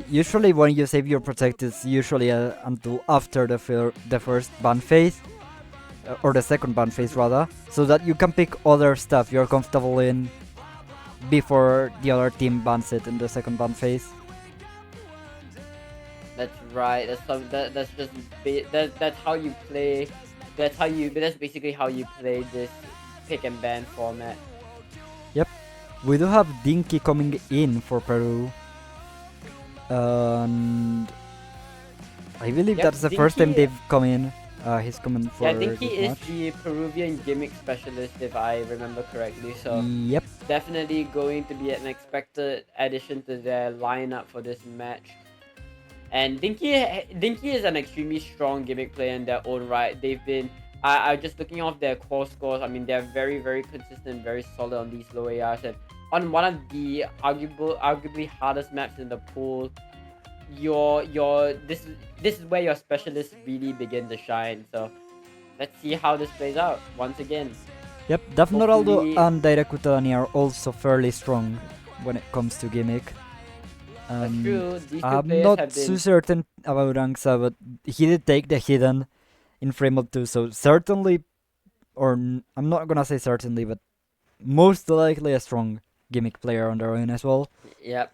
Speaker 2: Usually, when you save your protect, it's usually until after the first ban phase, or the second ban phase rather, so that you can pick other stuff you're comfortable in before the other team bans it in the second ban phase.
Speaker 1: That's right. That's just that's how you play. That's basically how you play this pick and ban format.
Speaker 2: Yep, we do have Dinky coming in for Peru, and I believe
Speaker 1: Yep,
Speaker 2: that's the first time
Speaker 1: Dinky.
Speaker 2: they've come in. He's coming for
Speaker 1: Yeah, Dinky
Speaker 2: this
Speaker 1: is
Speaker 2: match.
Speaker 1: the Peruvian gimmick specialist, if I remember correctly. So
Speaker 2: Yep.
Speaker 1: definitely going to be an expected addition to their lineup for this match. And Dinky is an extremely strong gimmick player in their own right. They've been I just looking off their core scores. I mean, they're very very consistent, very solid on these low ARs. And on one of the arguably hardest maps in the pool, your this is where your specialists really begin to shine. So let's see how this plays out once again.
Speaker 2: Yep, Daphne Ronaldo
Speaker 1: Hopefully,
Speaker 2: and Dairakutani are also fairly strong when it comes to gimmick.
Speaker 1: that's true. These two
Speaker 2: I'm
Speaker 1: players
Speaker 2: not
Speaker 1: have
Speaker 2: too
Speaker 1: been.
Speaker 2: certain about Angsa, but he did take the hidden in frame of 2, so certainly, I'm not gonna say certainly, but most likely a strong gimmick player on their own as well.
Speaker 1: Yep.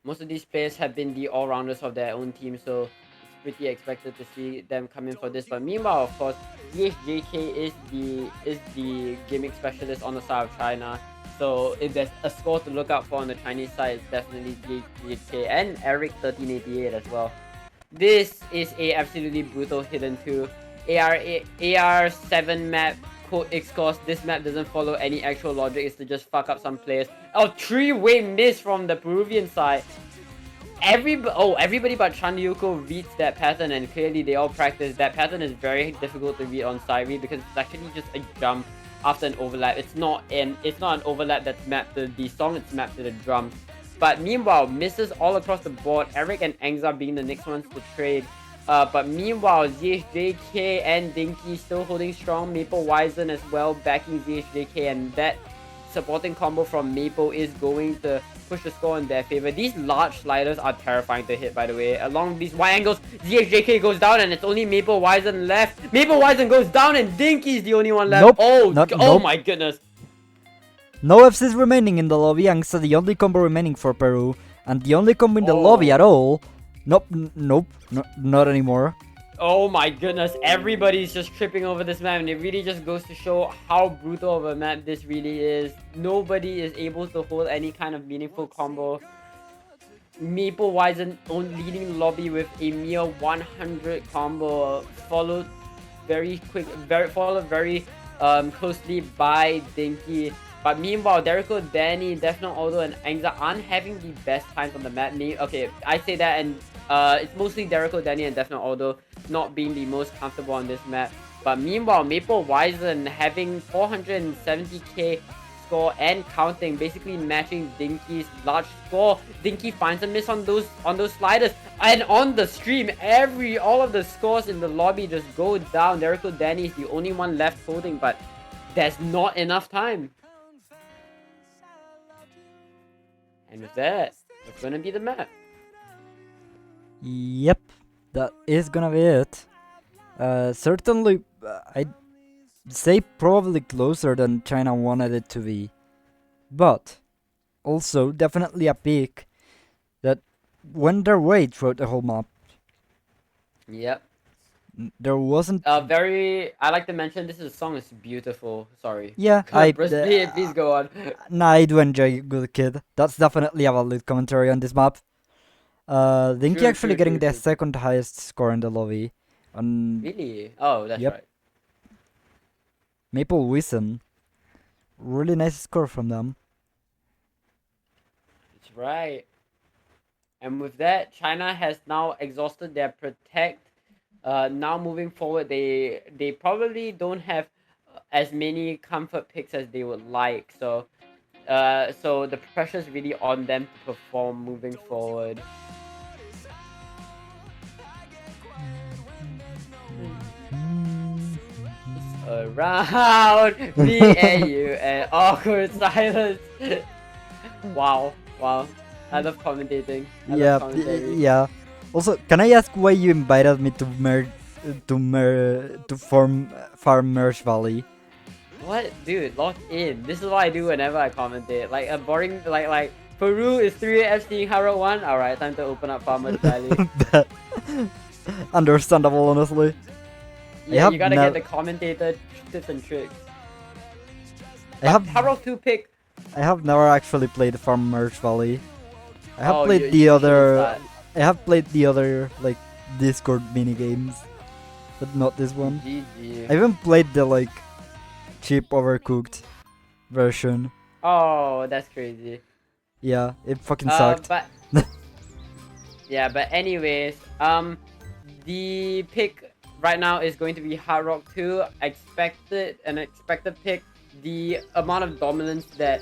Speaker 1: Most of these players have been the all-rounders of their own team, so it's pretty expected to see them come in for this. But meanwhile, of course, DHJK is the gimmick specialist on the side of China. So if there's a score to look out for on the Chinese side, it's definitely DHJK and Eric 1388 as well. This is a absolutely brutal hidden 2. AR7 map code X course. This map doesn't follow any actual logic. It's to just fuck up some players. A three-way miss from the Peruvian side. Everybody but Chandyuko reads that pattern, and clearly they all practice. That pattern is very difficult to read on side read because it's actually just a jump after an overlap. It's not an overlap that's mapped to the song, it's mapped to the drums. But meanwhile, misses all across the board. Eric and Angza being the next ones to trade. But meanwhile, ZHJK and Dinky still holding strong. Maple Wizen as well backing ZHJK, and that supporting combo from Maple is going to push the score in their favor. These large sliders are terrifying to hit, by the way. Along these wide angles, ZHJK goes down, and it's only Maple Wizen left. Maple Wizen goes down, and Dinky's the only one left.
Speaker 2: Nope,
Speaker 1: Oh,
Speaker 2: nope.
Speaker 1: my goodness.
Speaker 2: No FCs remaining in the lobby. Angsa the only combo remaining for Peru, and the only combo in the lobby at all. Nope, not anymore.
Speaker 1: Oh my goodness, everybody's just tripping over this map, and it really just goes to show how brutal of a map this really is. Nobody is able to hold any kind of meaningful combo. Maple Wizen leading the lobby with a mere 100 combo, followed very closely by Dinky. But meanwhile, Derrico, Danny, Defno, Aldo, and Angza aren't having the best times on the map. Okay, I say that, and it's mostly Derrico, Danny, and Defno, Aldo not being the most comfortable on this map. But meanwhile, Maple Wizen having 470k score and counting, basically matching Dinky's large score. Dinky finds a miss on those sliders, and on the stream, all of the scores in the lobby just go down. Derrico, Danny is the only one left holding, but there's not enough time. And with that, that's gonna be the map.
Speaker 2: Yep, that is gonna be it. Certainly, I'd say probably closer than China wanted it to be. But also definitely a pick that went their way throughout the whole map.
Speaker 1: Yep.
Speaker 2: There wasn't.
Speaker 1: I like to mention this song is beautiful. Sorry.
Speaker 2: Yeah,
Speaker 1: Please go on.
Speaker 2: Nah, I do enjoy Good Kid. That's definitely a valid commentary on this map. Dinky actually getting the second highest score in the lobby.
Speaker 1: Really? Oh, that's right.
Speaker 2: Maple Wizen. Really nice score from them.
Speaker 1: That's right. And with that, China has now exhausted their protect. Now moving forward, they probably don't have as many comfort picks as they would like. So the pressure is really on them to perform moving forward. around me and you and awkward silence. Wow, wow. I love commentating. I love
Speaker 2: Yeah,
Speaker 1: commentary.
Speaker 2: yeah. Also, can I ask why you invited me to form farm Merge Valley?
Speaker 1: What, dude? Lock in. This is what I do whenever I commentate. Like a boring, like Peru is 3 FC Haro 1. All right, time to open up Farmers Valley.
Speaker 2: That- Understandable, honestly. I
Speaker 1: Yeah, you
Speaker 2: have
Speaker 1: gotta get
Speaker 2: never,
Speaker 1: the commentator tips and tricks.
Speaker 2: I
Speaker 1: But
Speaker 2: have,
Speaker 1: Haro 2 pick.
Speaker 2: I have never actually played Farm Merge Valley. I have
Speaker 1: Oh,
Speaker 2: played the
Speaker 1: you should
Speaker 2: other,
Speaker 1: start.
Speaker 2: I have played the other like Discord mini games, but not this one.
Speaker 1: GG.
Speaker 2: I even played the like cheap overcooked version.
Speaker 1: Oh, that's crazy.
Speaker 2: Yeah, it fucking sucked.
Speaker 1: But yeah, but anyways, the pick right now is going to be Hard Rock 2. Expected pick. The amount of dominance that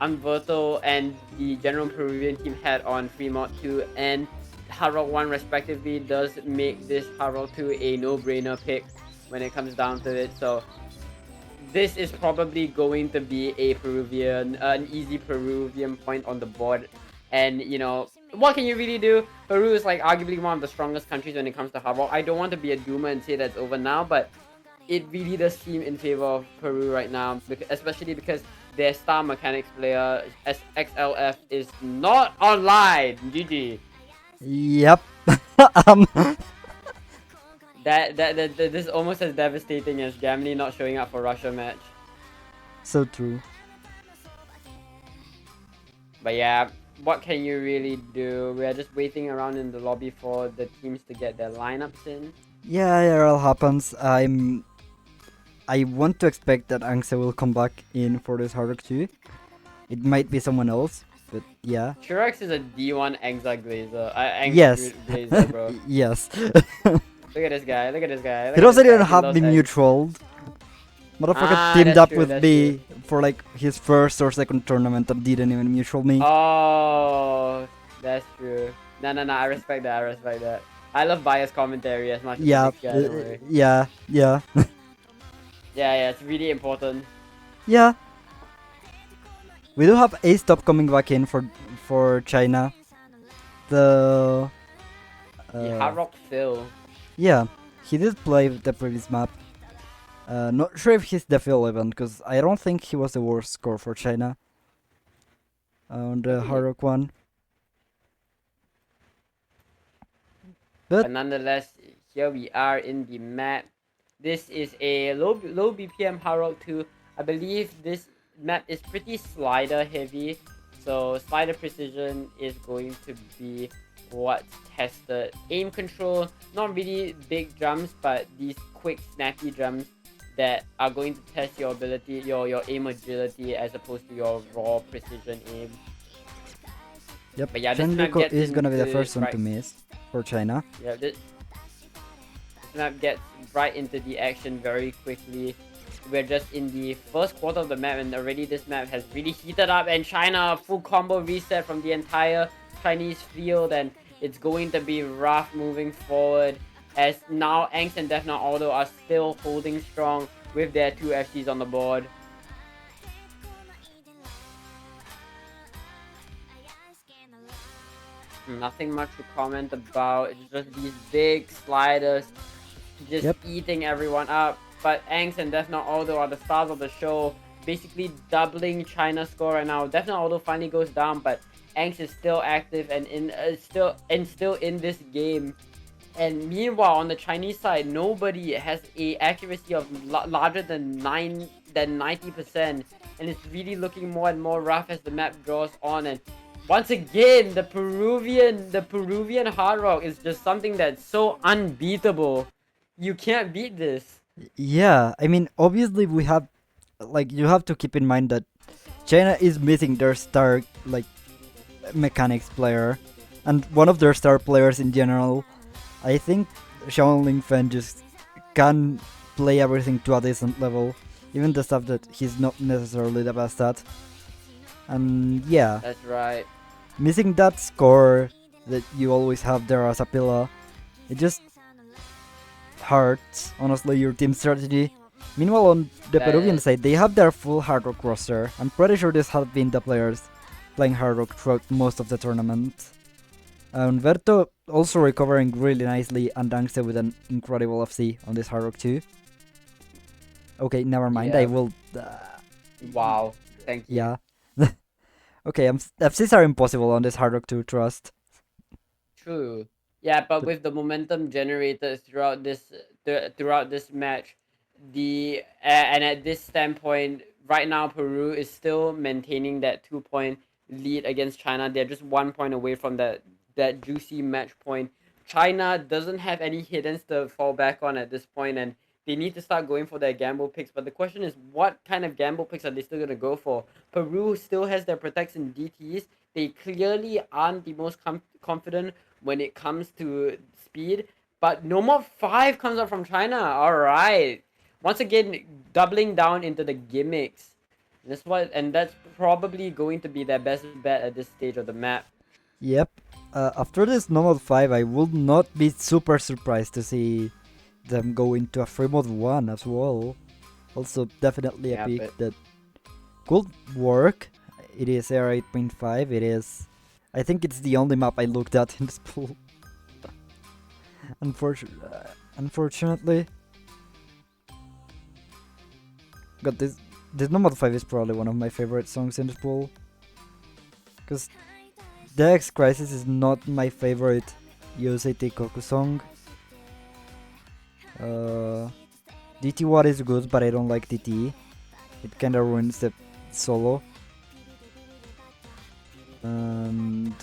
Speaker 1: Unverto and the general Peruvian team had on Fremont 2 and Hard Rock 1 respectively does make this Hard Rock 2 a no-brainer pick when it comes down to it. So this is probably going to be an easy Peruvian point on the board. And you know, what can you really do? Peru is like arguably one of the strongest countries when it comes to hard rock. I don't want to be a doomer and say that's over now, but it really does seem in favor of Peru right now, especially because their star mechanics player XLF is not online. GG.
Speaker 2: Yep. um,
Speaker 1: That this is almost as devastating as Gamli not showing up for Russia match.
Speaker 2: so true.
Speaker 1: But yeah, what can you really do? We are just waiting around in the lobby for the teams to get their lineups in.
Speaker 2: Yeah, it all happens. I want to expect that Angse will come back in for this Hard Rock 2. It might be someone else, but yeah.
Speaker 1: Shurax is a D1 Angsa Glazer.
Speaker 2: Yes.
Speaker 1: Glazer, bro.
Speaker 2: Yes.
Speaker 1: Look at this guy. Look at this guy.
Speaker 2: He doesn't even have the mutual. Motherfucker teamed
Speaker 1: that's
Speaker 2: up
Speaker 1: true,
Speaker 2: with
Speaker 1: that's
Speaker 2: me for like his first or second tournament and didn't even mutual me.
Speaker 1: Oh, that's true. No, I respect that. I respect that. I love biased commentary as much as
Speaker 2: Yeah,
Speaker 1: the next guy, don't worry.
Speaker 2: yeah.
Speaker 1: Yeah, it's really important.
Speaker 2: Yeah. We do have a stop coming back in for China. The
Speaker 1: The Hard Rock Phil.
Speaker 2: yeah, he did play the previous map. Not sure if he's the Phil event because I don't think he was the worst score for China on the Hard Rock one.
Speaker 1: But nonetheless, here we are in the map. This is a low BPM Hard Rock 2. I believe this map is pretty slider heavy, so slider precision is going to be what's tested. Aim control, not really big jumps, but these quick snappy jumps that are going to test your ability, your aim agility as opposed to your raw precision aim.
Speaker 2: Yep,
Speaker 1: But yeah, this
Speaker 2: Chen
Speaker 1: map
Speaker 2: Yuko
Speaker 1: gets
Speaker 2: is gonna be the
Speaker 1: into
Speaker 2: first one to miss for China.
Speaker 1: Yeah, this map gets right into the action very quickly. We're just in the first quarter of the map and already this map has really heated up and China full combo reset from the entire Chinese field and it's going to be rough moving forward as now Angst and Defna Aldo are still holding strong with their 2 FCs on the board. Nothing much to comment about. It's just these big sliders just eating everyone up. But Angst and Defna Aldo are the stars of the show, basically doubling China's score right now. Defna Aldo finally goes down, but Angst is still active and still in this game. And meanwhile, on the Chinese side, nobody has a accuracy of larger than 90%, and it's really looking more and more rough as the map draws on. And once again, the Peruvian hard rock is just something that's so unbeatable. You can't beat this.
Speaker 2: Yeah, I mean, obviously we have, like, you have to keep in mind that China is missing their star, like, mechanics player, and one of their star players in general. I think Xiaoling Fen just can play everything to a decent level, even the stuff that he's not necessarily the best at. And yeah,
Speaker 1: that's right.
Speaker 2: Missing that score that you always have there as a pillar, it just hurts, honestly, your team strategy. Meanwhile, on the
Speaker 1: That
Speaker 2: Peruvian
Speaker 1: is.
Speaker 2: side, they have their full Hard Rock roster. I'm pretty sure these have been the players playing Hard Rock throughout most of the tournament. Verto also recovering really nicely, and Angste with an incredible FC on this Hard Rock too. Okay, never mind. I
Speaker 1: Yeah.
Speaker 2: will.
Speaker 1: Wow. Thank you.
Speaker 2: Yeah. Okay, FCs are impossible on this Hard Rock 2 trust.
Speaker 1: True. Yeah, but
Speaker 2: But
Speaker 1: with the momentum generated throughout throughout this match, and at this standpoint, right now Peru is still maintaining that 2 point lead against China. They're just 1 point away from that juicy match point. China doesn't have any hiddens to fall back on at this point, and they need to start going for their gamble picks. But the question is, what kind of gamble picks are they still gonna go for? Peru still has their protects and DTs. They clearly aren't the most confident when it comes to speed. But no more 5 comes out from China. All right. Once again, doubling down into the gimmicks. That's probably going to be their best bet at this stage of the map.
Speaker 2: yep. After this Nomad 5, I would not be super surprised to see them go into a free mode 1 as well. Also, definitely a
Speaker 1: Yeah,
Speaker 2: pick
Speaker 1: but
Speaker 2: that could work. It is AR 8.5. It is. I think it's the only map I looked at in this pool. Unfortunately. God, this Nomad 5 is probably one of my favorite songs in this pool. Because the X Crisis is not my favorite Yosei Teikoku song. DT Watt is good, but I don't like DT. It kinda ruins the solo. And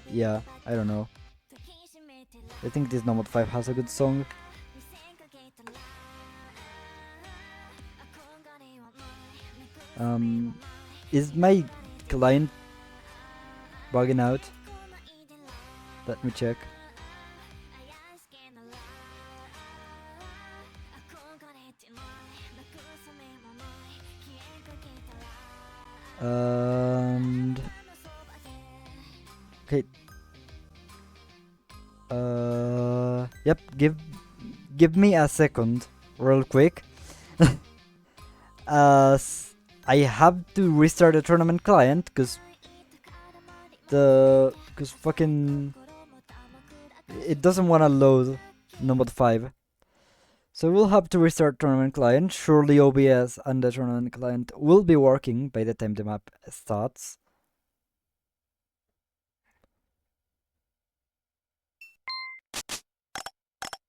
Speaker 2: yeah, I don't know. I think this Nomad 5 has a good song. Is my client bugging out? Let me check. And okay. Yep. Give me a second, real quick. I have to restart the tournament client because fucking it doesn't want to load Nomad 5. So we'll have to restart tournament client. Surely OBS and the tournament client will be working by the time the map starts.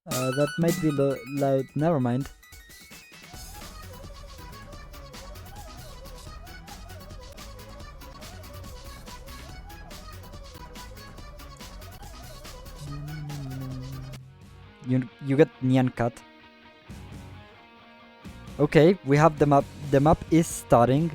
Speaker 2: That might be loud. Never mind. You get Nyan cut. Okay, we have the map. The map is starting.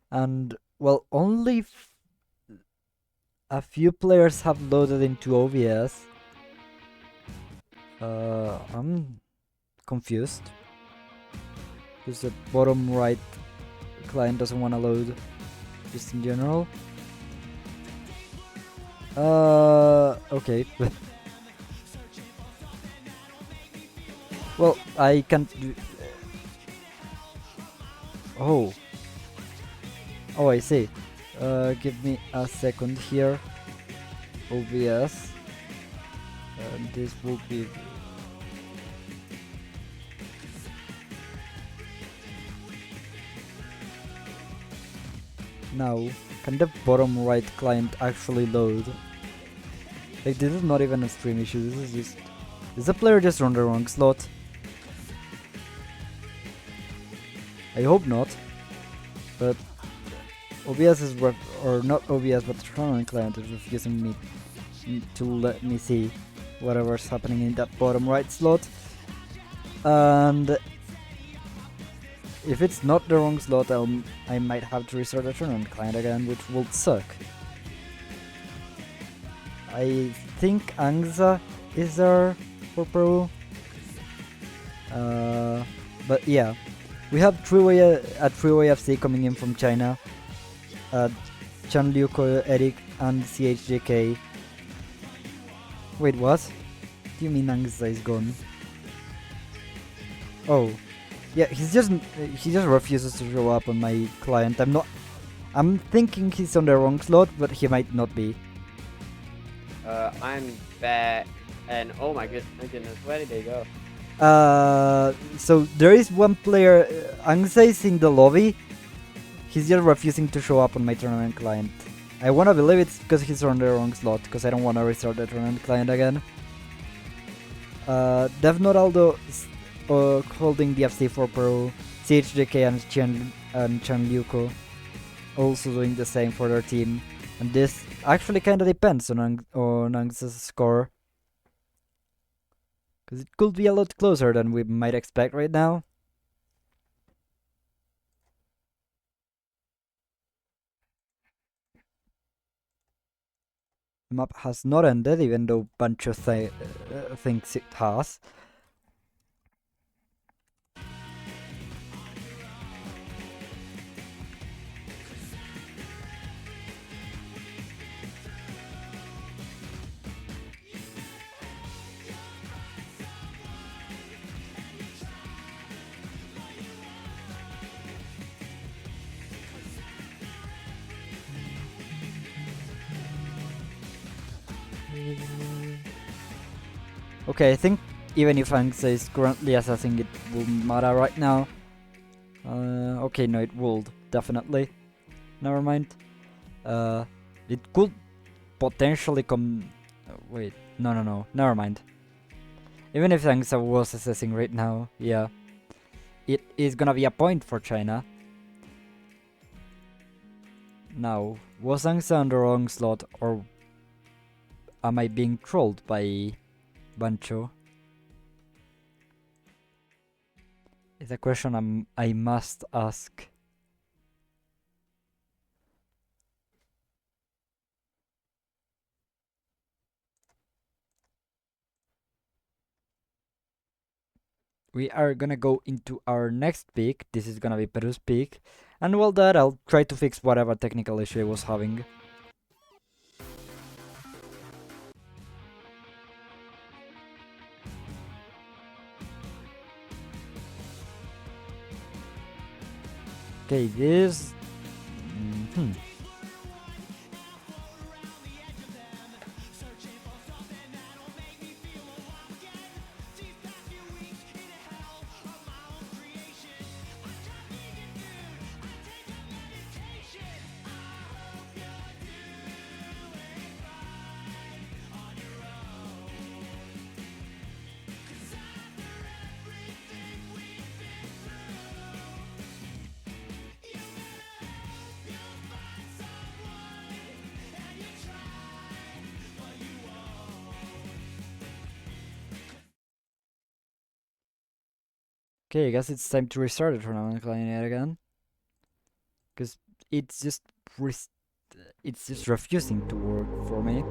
Speaker 2: And well, only a few players have loaded into OBS. I'm confused because the bottom right client doesn't want to load, just in general. Okay. Well, I can't do. Oh. Oh, I see. Give me a second here. OBS. And this will be. Now, can the bottom right client actually load? Like, this is not even a stream issue, this is just... Is the player just on the wrong slot? I hope not. But OBS is or not OBS, but the tournament client is refusing me to let me see whatever's happening in that bottom right slot. And if it's not the wrong slot, I might have to restart the tournament client again, which will suck. I think Angza is there for Peru. But yeah, we have a three-way FC coming in from China. Chanliuko, Eric, and CHJK. Wait, what? Do you mean Angsa is gone? Oh, yeah, he just refuses to show up on my client. I'm thinking he's on the wrong slot, but he might not be.
Speaker 1: I'm back, and oh my goodness, where did they go?
Speaker 2: So there is one player, Angsa is in the lobby. He's just refusing to show up on my tournament client. I wanna believe it's because he's on the wrong slot, because I don't wanna restart the tournament client again. Devnoraldo holding the FC for Peru, CHJK and Chanliuko also doing the same for their team. And this actually kinda depends on Angsa's score. Because it could be a lot closer than we might expect right now. The map has not ended, even though Pancho thinks it has. Okay, I think even if Angsa is currently assessing, it wouldn't matter right now. Okay, no, it would, definitely. Never mind. It could potentially come... wait, no, never mind. Even if Angsa was assessing right now, yeah. It is gonna be a point for China. Now, was Angsa on the wrong slot, or am I being trolled by Bancho? It's a question I must ask. We are gonna go into our next pick. This is gonna be Peru's pick. And while that, I'll try to fix whatever technical issue I was having. Okay, this... Okay, I guess it's time to restart the tournament client again. Because it's just... it's just refusing to work for me.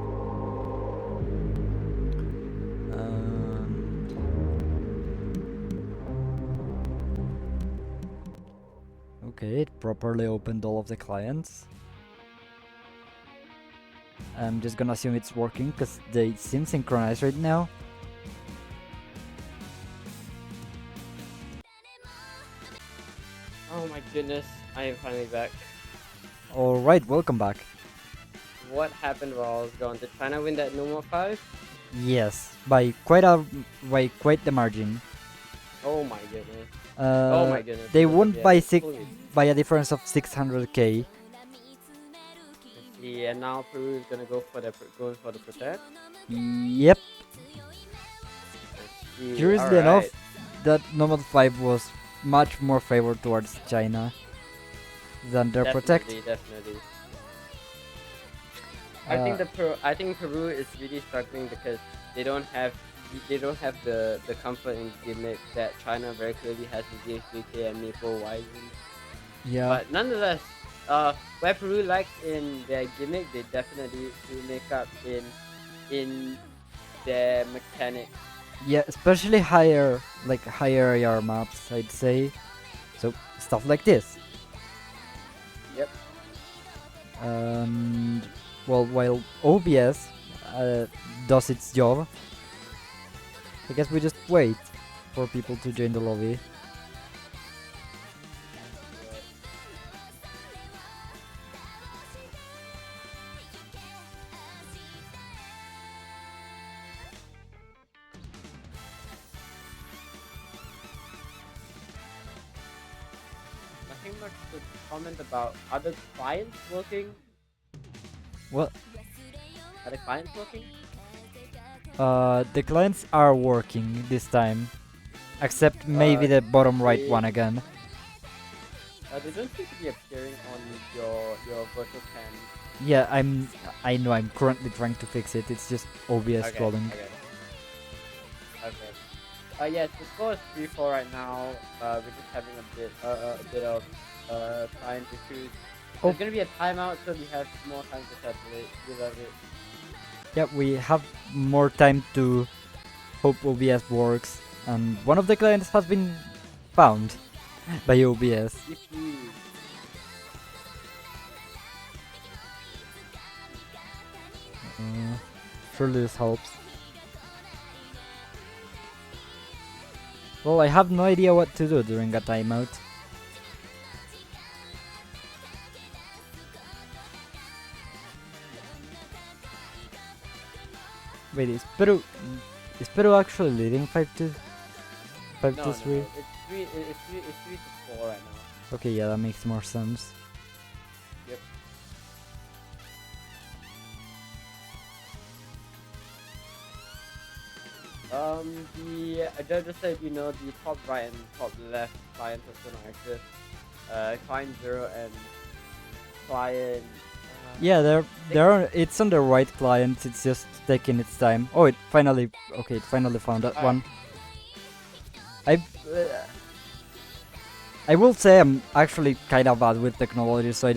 Speaker 2: Okay, it properly opened all of the clients. I'm just gonna assume it's working because they seem synchronized right now.
Speaker 1: Oh my goodness, I am finally back.
Speaker 2: Alright, welcome back.
Speaker 1: What happened while I was gone? Did China win that No More 5?
Speaker 2: Yes, by quite the margin.
Speaker 1: Oh my goodness. Oh my goodness.
Speaker 2: They won by
Speaker 1: Please.
Speaker 2: by a difference of 600k.
Speaker 1: Yeah, and now Peru is gonna go for the protect.
Speaker 2: Yep. Curiously enough, that normal 5 was much more favored towards China than their protect.
Speaker 1: Definitely. I think Peru is really struggling because they don't have the comfort and gimmick that China very clearly has with GHJK and Maple Wisely.
Speaker 2: Yeah.
Speaker 1: But nonetheless, where Peru lacks in their gimmick, they definitely do make up in their mechanics.
Speaker 2: Yeah, especially higher AR maps, I'd say. So stuff like this.
Speaker 1: Yep.
Speaker 2: And well, while OBS does its job, I guess we just wait for people to join the lobby.
Speaker 1: Nothing much to comment about. Are the clients working?
Speaker 2: Well,
Speaker 1: Are the clients working?
Speaker 2: the clients are working this time, except maybe the bottom right
Speaker 1: they,
Speaker 2: one again.
Speaker 1: they don't seem to be appearing on your virtual cam.
Speaker 2: Yeah, I know. I'm currently trying to fix it. It's just OBS
Speaker 1: Okay.
Speaker 2: trolling.
Speaker 1: Yes, the score is 3-4 right now. We're just having a bit of client issues.
Speaker 2: Oh.
Speaker 1: There's gonna be a timeout, so we have more time to settle it. We love it.
Speaker 2: Yeah, we have more time to hope OBS works, and one of the clients has been found by OBS.
Speaker 1: Yippee.
Speaker 2: Surely this helps. Well, I have no idea what to do during a timeout. Wait, is Peru actually leading 5-2? 5
Speaker 1: No,
Speaker 2: to 3?
Speaker 1: no. It's 3-4 right now.
Speaker 2: Okay, yeah, that makes more sense.
Speaker 1: Yep. Just so you know, the top right and top left clients are still not active. Client 0 and client.
Speaker 2: Yeah, it's on the right client. It's just taking its time. Oh, it finally found that one. I will say I'm actually kind of bad with technology, so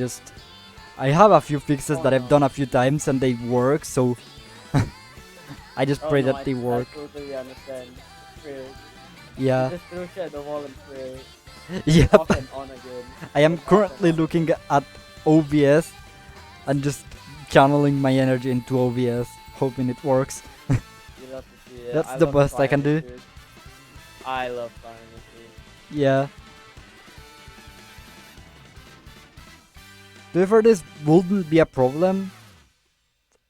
Speaker 2: I have a few fixes that I've done a few times and they work. So I just pray that they work.
Speaker 1: I totally understand. Pray.
Speaker 2: Yeah.
Speaker 1: Just throw shit at the wall and pray.
Speaker 2: Yep.
Speaker 1: Off and on again.
Speaker 2: I am currently looking at OBS and just channeling my energy into OBS, hoping it works.
Speaker 1: You love to see it.
Speaker 2: That's the best I can do.
Speaker 1: I love flying issues.
Speaker 2: Yeah. However, this wouldn't be a problem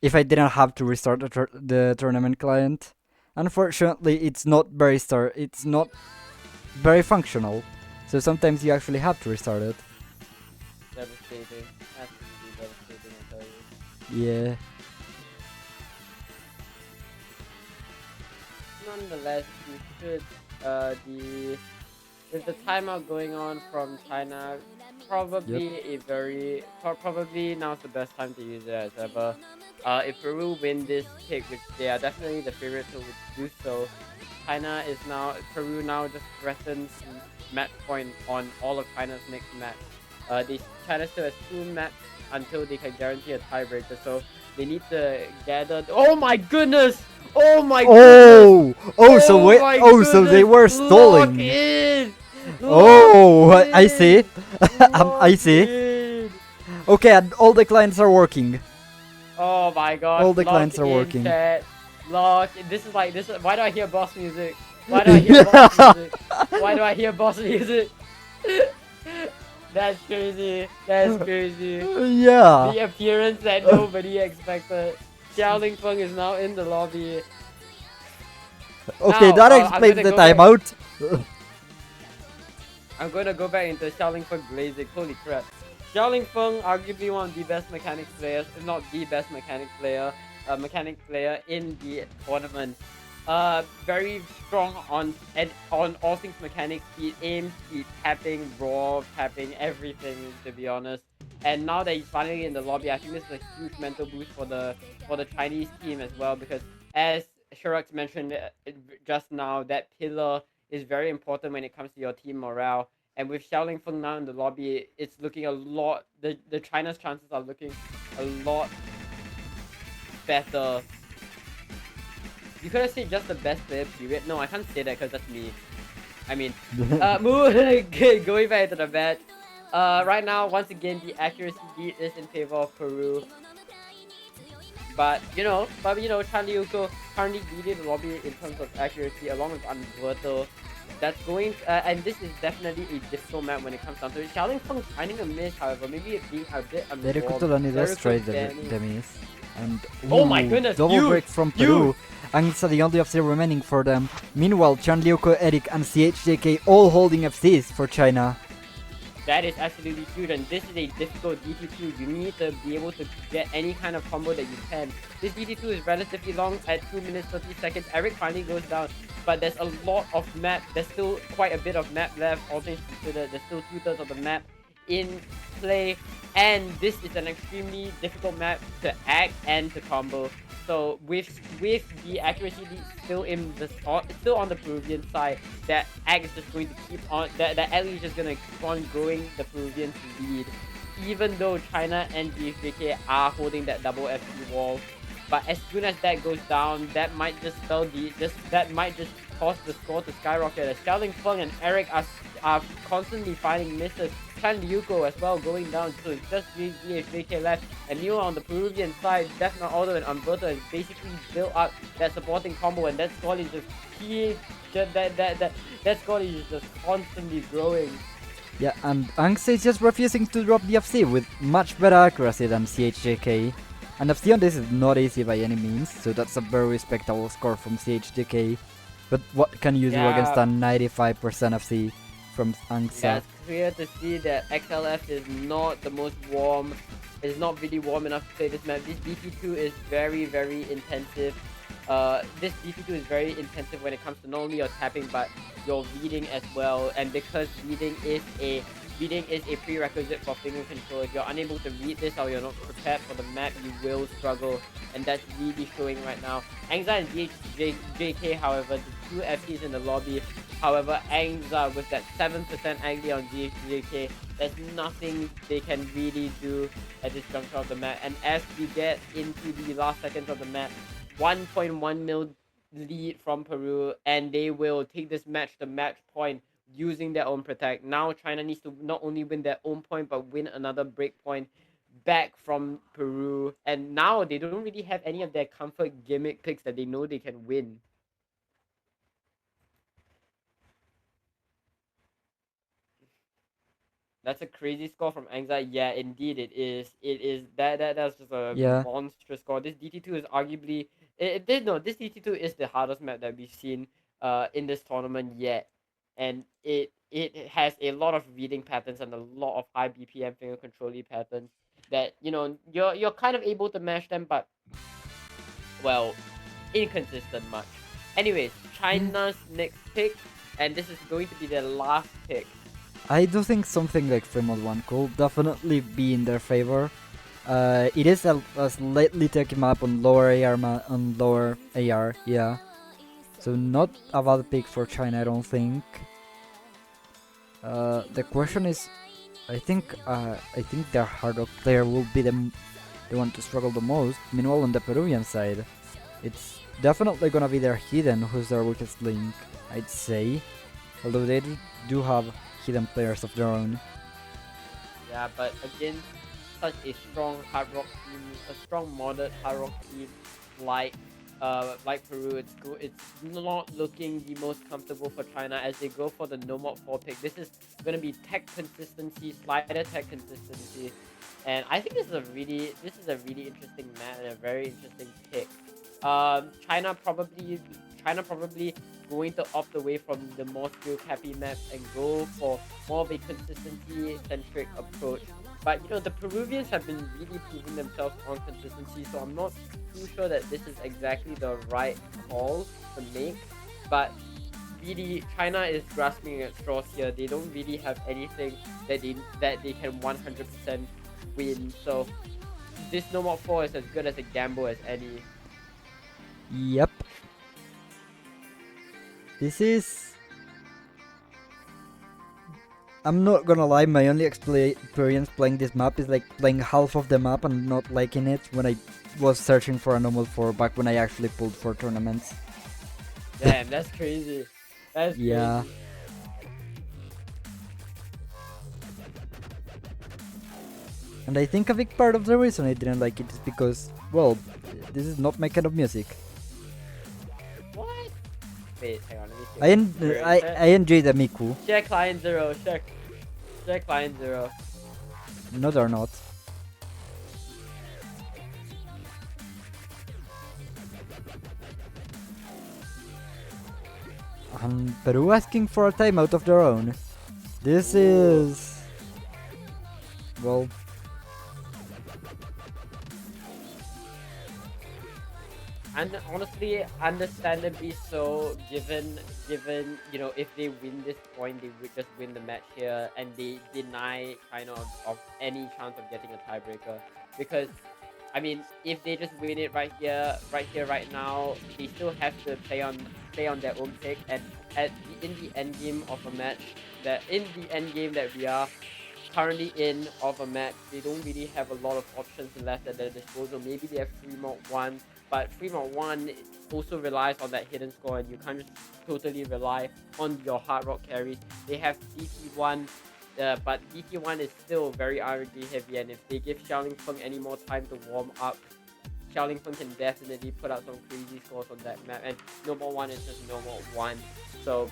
Speaker 2: if I didn't have to restart the tournament client. Unfortunately, it's not very functional. So sometimes you actually have to restart it.
Speaker 1: Devastating. Absolutely devastating, I tell you.
Speaker 2: Yeah.
Speaker 1: Nonetheless, we should with the timeout going on from China, probably probably now's the best time to use it as ever. If Peru win this pick, which they are definitely the favorite to do so, Peru now just threatens match point on all of China's next match. China still has 2 matches until they can guarantee a tiebreaker, so they need to gather. Oh my goodness! Oh my goodness!
Speaker 2: So they were stalling.
Speaker 1: Lock in!
Speaker 2: I see. I see. Okay, and all the clients are working.
Speaker 1: Oh my god!
Speaker 2: All the clients are working.
Speaker 1: Chat. Lock. This is. Why do I hear boss music? Why do I hear boss music? Why do I hear boss music? That's crazy. That's crazy.
Speaker 2: Yeah.
Speaker 1: The appearance that nobody expected. Xiaoling Feng is now in the lobby.
Speaker 2: Okay, that explains the timeout.
Speaker 1: I'm gonna go back into Xiaoling Feng Blazing. Holy crap. Xiaoling Feng, arguably one of the best mechanics players, if not the best mechanic player in the tournament. Very strong on all things mechanics, speed, aim, speed, tapping, raw, tapping, everything, to be honest. And now that he's finally in the lobby, I think this is a huge mental boost for the Chinese team as well, because as Shirax mentioned just now, that pillar is very important when it comes to your team morale. And with Xiaoling Feng now in the lobby, it's looking a lot. The China's chances are looking a lot better. You could have said just the best player period. No, I can't say that because that's me. I mean, going back to the match. Right now, once again, the accuracy lead is in favor of Peru. But Chan Liuko currently leading the lobby in terms of accuracy along with Unverto. That's going and this is definitely a difficult map when it comes down to it. Xiaoling Feng finding a miss, however, maybe it being a bit
Speaker 2: Dereko
Speaker 1: unwarm.
Speaker 2: Tolani does
Speaker 1: Dereko
Speaker 2: trade
Speaker 1: Danny.
Speaker 2: the miss. And
Speaker 1: Oh my
Speaker 2: ooh,
Speaker 1: goodness,
Speaker 2: double break from
Speaker 1: you!
Speaker 2: Peru. And it's the only FC remaining for them. Meanwhile, Chan Liuko, Eric, and CHJK all holding FCs for China.
Speaker 1: That is absolutely huge, and this is a difficult DT2. You need to be able to get any kind of combo that you can. This DT2 is relatively long at 2 minutes 30 seconds. Eric finally goes down, but there's a lot of map. There's still quite a bit of map left, all things considered. There's still 2/3 of the map in play, and this is an extremely difficult map to act and to combo. So with the accuracy lead still in the still on the Peruvian side, that Ag is just going to keep on that Ellie is just gonna keep on growing the Peruvians lead, even though China and GFJK are holding that double FC wall. But as soon as that goes down, that might just that might just cause the score to skyrocket. As Xiaoling Feng and Eric are constantly finding misses. Chan Liuko as well going down, so it's just GHJK left. And meanwhile on the Peruvian side, Definite Auto and Umberto has basically built up that supporting combo, and that squad is just key. That squad is just constantly growing.
Speaker 2: Yeah, and Angst is just refusing to drop the FC with much better accuracy than CHJK. And FC on this is not easy by any means, so that's a very respectable score from CHJK. But what can you do against a 95% FC from Angst?
Speaker 1: Yeah, it's clear to see that XLF is not the most warm. It's not really warm enough to play this map. This DT2 is very, very intensive. This DT2 is very intensive when it comes to not only your tapping but your reading as well. And because reading is a prerequisite for finger control. If you're unable to read this or you're not prepared for the map, you will struggle, and that's really showing right now. Angza and JK, however, the two FCs in the lobby. However, Angza with that 7% angry on JK, there's nothing they can really do at this juncture of the map. And as we get into the last seconds of the map, 1.1 mil lead from Peru, and they will take this match to match point using their own protect. Now China needs to not only win their own point but win another break point back from Peru. And now they don't really have any of their comfort gimmick picks that they know they can win. That's a crazy score from Angza. Yeah, indeed it is. It is that's just a
Speaker 2: Yeah.
Speaker 1: monstrous score. This DT2 is arguably it did no, this DT2 is the hardest map that we've seen in this tournament yet. And it has a lot of reading patterns and a lot of high BPM finger control patterns that you're kind of able to mash them, but well, inconsistent much. Anyways, China's next pick, and this is going to be their last pick.
Speaker 2: I do think something like Free Mod 1 could definitely be in their favor. It is a slightly tricky map on lower AR, yeah. So not a bad pick for China, I don't think. The question is, I think their hard rock player will be the one to struggle the most. Meanwhile, on the Peruvian side, it's definitely gonna be their Hidden who's their weakest link, I'd say. Although they do have hidden players of their own.
Speaker 1: Yeah, but against such a strong hard rock team, a strong modded hard rock team like Peru, it's not looking the most comfortable for China as they go for the no mod 4 pick. This is gonna be tech consistency, slider tech consistency. And I think this is a really interesting map and a very interesting pick. China probably going to opt away from the more skill cappy maps and go for more of a consistency centric approach. But the Peruvians have been really proving themselves on consistency, so I'm not too sure that this is exactly the right call to make. But really, China is grasping at straws here. They don't really have anything that they can 100% win. So this no mod 4 is as good as a gamble as any.
Speaker 2: Yep. This is... I'm not gonna lie, my only experience playing this map is like playing half of the map and not liking it when I was searching for a normal 4 back when I actually pulled for tournaments.
Speaker 1: Damn, that's crazy. That's
Speaker 2: yeah.
Speaker 1: crazy.
Speaker 2: And I think a big part of the reason I didn't like it is because, well, this is not my kind of music.
Speaker 1: What? Wait, hang on, let me see.
Speaker 2: I enjoy the Miku.
Speaker 1: Share client 0, share client 0.
Speaker 2: No, they're not. Peru asking for a timeout of their own. This is... well...
Speaker 1: And honestly, understandably so, given you know, if they win this point, they would just win the match here, and they deny kind of any chance of getting a tiebreaker. Because, I mean, if they just win it right here, right now, they still have to play on their own pick, and in the end game of a match, that we are currently in of a match, they don't really have a lot of options left at their disposal. Maybe they have Fremont 1, but Fremont 1 also relies on that hidden score, and you can't just totally rely on your hard rock carries. They have DT1, but DT1 is still very RNG heavy, and if they give Xiaoling Feng any more time to warm up, Xiaoling Feng can definitely put out some crazy scores on that map, and normal 1 is just normal 1. So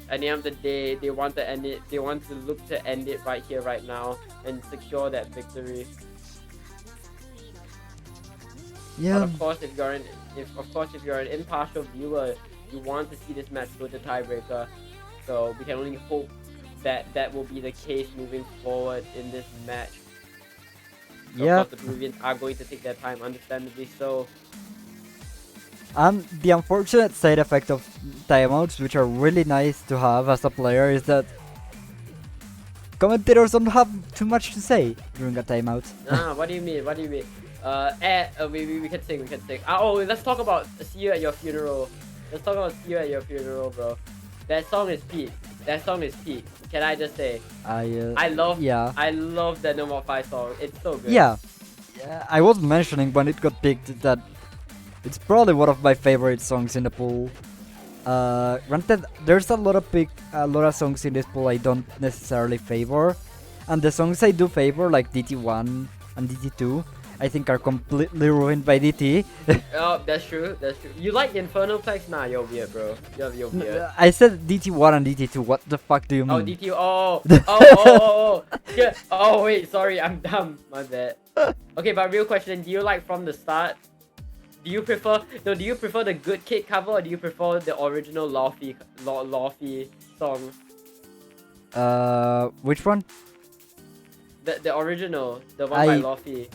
Speaker 1: at the end of the day, they want to end it. They want to look to end it right here, right now, and secure that victory.
Speaker 2: yeah.
Speaker 1: But of course, if you're an impartial viewer, you want to see this match go to tiebreaker. So we can only hope that that will be the case moving forward in this match. So
Speaker 2: Yeah.
Speaker 1: of course, the Peruvians are going to take their time, understandably so.
Speaker 2: And the unfortunate side effect of timeouts, which are really nice to have as a player, is that commentators don't have too much to say during a timeout.
Speaker 1: What do you mean? What do you mean? We can sing. Oh, let's talk about "See You at Your Funeral." Let's talk about "See You at Your Funeral," bro. That song is peak. Can I just say? I love the No More 5 song. It's so good.
Speaker 2: Yeah. I was mentioning when it got picked that it's probably one of my favorite songs in the pool. Granted, there's a lot of songs in this pool I don't necessarily favor, and the songs I do favor, like DT1 and DT2, I think are completely ruined by DT.
Speaker 1: Oh, that's true. You like Infernoplex? Nah, you're weird, bro. You're weird.
Speaker 2: I said DT1 and DT2. What the fuck do you mean?
Speaker 1: Oh, DT. Oh. Yeah. Oh, wait. Sorry, I'm dumb. My bad. Okay, but real question: do you like From the Start? Do you prefer the Good Kid cover, or do you prefer the original Laufey song?
Speaker 2: Which one?
Speaker 1: The original, the one by Laufey.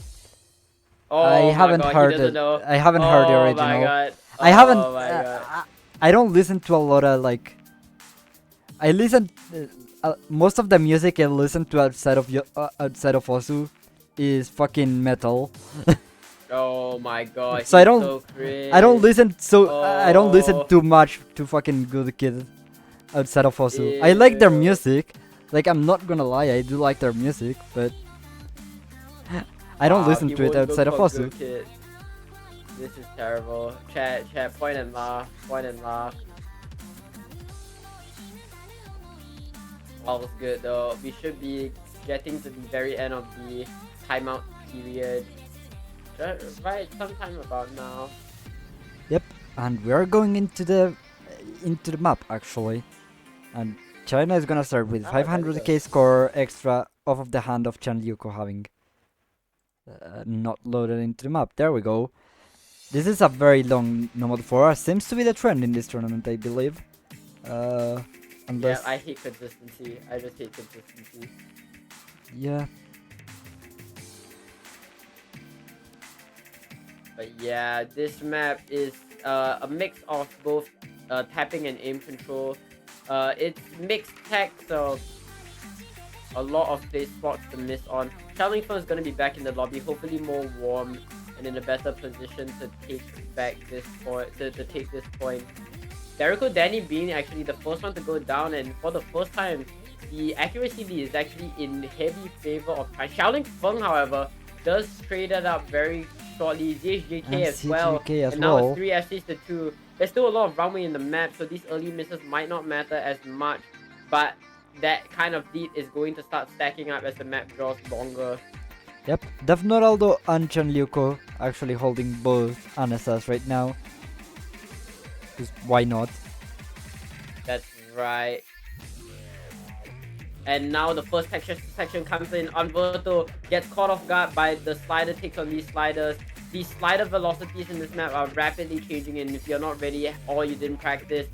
Speaker 1: Oh,
Speaker 2: I haven't heard it. I haven't heard the original.
Speaker 1: Oh my god.
Speaker 2: I haven't.
Speaker 1: Oh my god.
Speaker 2: I don't listen to a lot of like. I listen. Most of the music I listen to outside of Osu is fucking metal.
Speaker 1: Oh my god.
Speaker 2: So I don't.
Speaker 1: So
Speaker 2: I don't listen. I don't listen
Speaker 1: Oh.
Speaker 2: too much to fucking Good Kid outside of Osu. I like their
Speaker 1: Ew.
Speaker 2: music. Like, I'm not gonna lie, I do like their music, but I don't listen
Speaker 1: he
Speaker 2: to it
Speaker 1: won't look
Speaker 2: outside of
Speaker 1: for
Speaker 2: Osu.
Speaker 1: Good Kid. This is terrible. Chat, point and laugh. All's good though. We should be getting to the very end of the timeout period. Right, sometime about now.
Speaker 2: Yep, and we are going into the map actually, and China is gonna start with 500k score extra off of the hand of Chan Yuko having not loaded into the map. There we go. This is a very long normal 4. Seems to be the trend in this tournament, I believe. Unless...
Speaker 1: Yeah, I hate consistency. I just hate consistency.
Speaker 2: Yeah.
Speaker 1: But yeah, this map is a mix of both tapping and aim control. It's mixed tech, so a lot of play spots to miss on. Xiaoling Feng is going to be back in the lobby, hopefully more warm and in a better position to take back this point. To take this point. Derico Danny being actually the first one to go down, and for the first time, the accuracy lead is actually in heavy favor of China. Xiaoling Feng, however, does trade it up very shortly. ZHJK as well. And now it's 3 SCs to 2. There's still a lot of runway in the map, so these early misses might not matter as much. But that kind of lead is going to start stacking up as the map draws longer.
Speaker 2: Yep, Devnoraldo and Chanliuko actually holding both NSS right now. Because why not?
Speaker 1: That's right. And now the first section comes in. Alberto gets caught off guard by the slider takes on these sliders. These slider velocities in this map are rapidly changing, and if you're not ready or you didn't practice,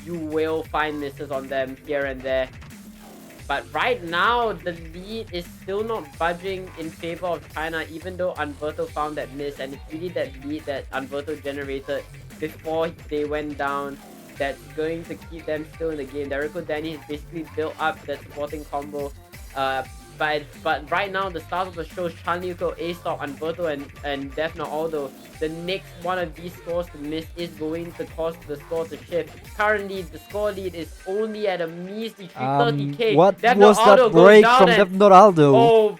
Speaker 1: you will find misses on them here and there. But right now, the lead is still not budging in favor of China, even though Alberto found that miss. And it's really that lead that Alberto generated before they went down that's going to keep them still in the game. Derico Danny has basically built up that supporting combo. Uh, but right now, the start of the show, Chanliuko, A-Stop, Alberto, and Defna, although the next one of these scores to miss is going to cause the score to shift. Currently, the score lead is only at a measly 330k.
Speaker 2: What
Speaker 1: Defna
Speaker 2: was that
Speaker 1: Aldo goes
Speaker 2: break
Speaker 1: down
Speaker 2: from
Speaker 1: and
Speaker 2: Devnoraldo?
Speaker 1: oh,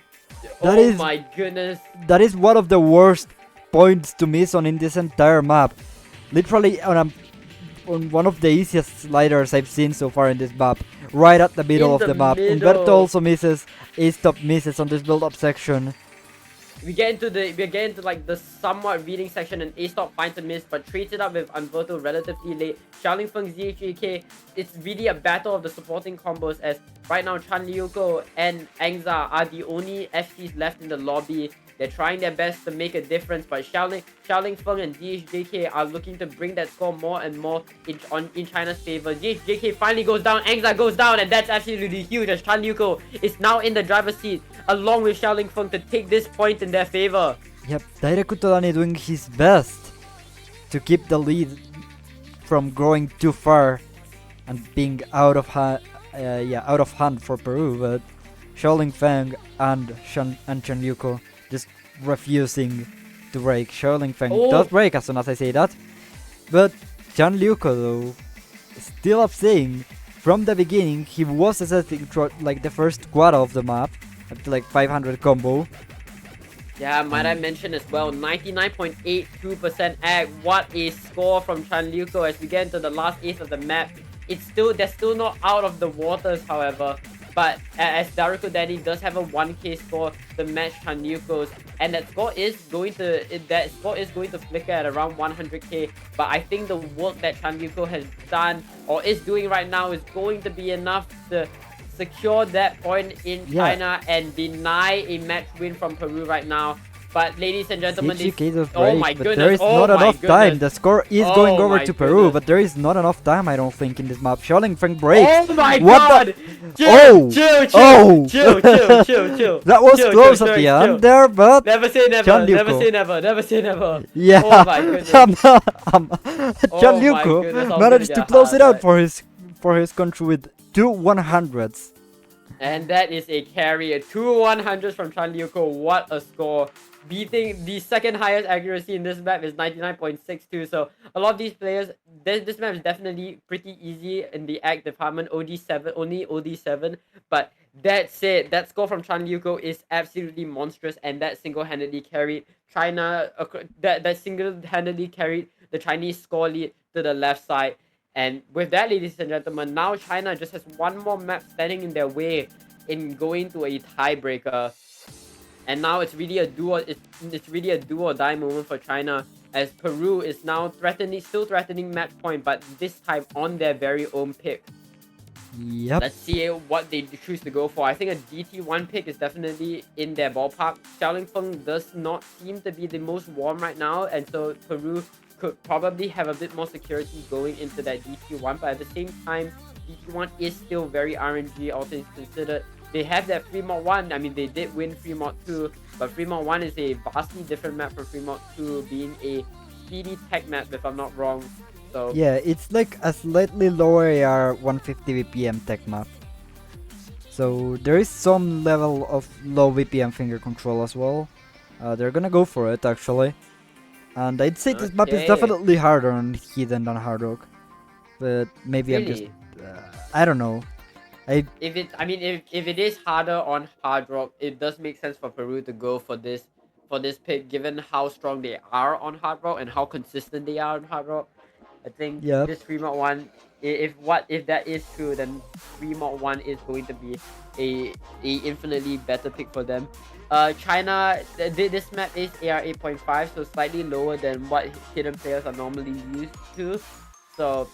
Speaker 2: That
Speaker 1: oh
Speaker 2: is
Speaker 1: my goodness.
Speaker 2: that is one of the worst points to miss on in this entire map. Literally on one of the easiest sliders I've seen so far in this map, right at the middle
Speaker 1: In
Speaker 2: of
Speaker 1: the
Speaker 2: the map. Umberto
Speaker 1: middle.
Speaker 2: also misses, A-Stop misses on this build-up section.
Speaker 1: We get into like the somewhat reading section, and A-Stop finds a miss but trades it up with Unverto relatively late. Xiaoling Feng's ZHAK, it's really a battle of the supporting combos, as right now Chanliuko and Angza are the only FCs left in the lobby. They're trying their best to make a difference, but Xiaoling Feng and ZHJK are looking to bring that score more and more in China's favor. ZHJK finally goes down, Angza goes down, and that's absolutely huge as Chanliuko is now in the driver's seat along with Xiaoling Feng to take this point in their favor.
Speaker 2: Yep, Daireku Todani doing his best to keep the lead from growing too far and being out of hand for Peru, but Xiaoling Feng and Chanliuko just refusing to break. Xiaoling Feng does break as soon as I say that, but Chanliuko though, still up saying from the beginning he was assessing like the first quarter of the map up to like 500 combo.
Speaker 1: Yeah, might I mention as well, 99.82% ag. What a score from Chanliuko as we get into the last eighth of the map. They're still not out of the waters, however. But as Daruko Daddy does have a 1k score to match Chanliuko's, and that score is going to flicker at around 100k. But I think the work that Chanliuko has done or is doing right now is going to be enough to secure that point in China and deny a match win from Peru right now. But ladies and gentlemen, oh my goodness,
Speaker 2: there is not enough time. The score is going over to Peru, but there is not enough time, I don't think, in this map. Xiaoling Feng breaks.
Speaker 1: Oh my
Speaker 2: what
Speaker 1: god!
Speaker 2: Chill,
Speaker 1: Chill.
Speaker 2: That was close at the end there, but
Speaker 1: never say never.
Speaker 2: Chanliuko.
Speaker 1: Never say never. Never say never.
Speaker 2: Yeah.
Speaker 1: Oh my goodness.
Speaker 2: Chanliuko managed to close it out for his country with 2 100s.
Speaker 1: And that is a carry, a 2 100s from Chanliuko. What a score. Beating the second highest accuracy in this map is 99.62. So a lot of these players, this map is definitely pretty easy in the ag department. OD7, only OD7. But that said, that score from Chanliuko is absolutely monstrous, and that single-handedly carried China. That single-handedly carried the Chinese score lead to the left side. And with that, ladies and gentlemen, now China just has one more map standing in their way in going to a tiebreaker. And now it's really a it's really a do or die moment for China, as Peru is now still threatening match point, but this time on their very own pick.
Speaker 2: Yep.
Speaker 1: Let's see what they choose to go for. I think a DT1 pick is definitely in their ballpark. Xiaoling Feng does not seem to be the most warm right now, and so Peru could probably have a bit more security going into that DT1, but at the same time, DT1 is still very RNG, all things considered. They have that Fremont 1, I mean, they did win Fremont 2, but Fremont 1 is a vastly different map from Fremont 2, being a speedy tech map, if I'm not wrong. So
Speaker 2: yeah, it's like a slightly lower AR 150 BPM tech map. So there is some level of low BPM finger control as well. They're gonna go for it actually. And I'd say this map is definitely harder on Hidden than Hard Rock. But maybe I'm just... I don't know.
Speaker 1: If it is harder on Hard Rock, it does make sense for Peru to go for this pick, given how strong they are on Hard Rock and how consistent they are on Hard Rock. I think this Fremont one If that is true, then 3-1 is going to be a infinitely better pick for them. China, this map is AR 8.5, so slightly lower than what hidden players are normally used to. So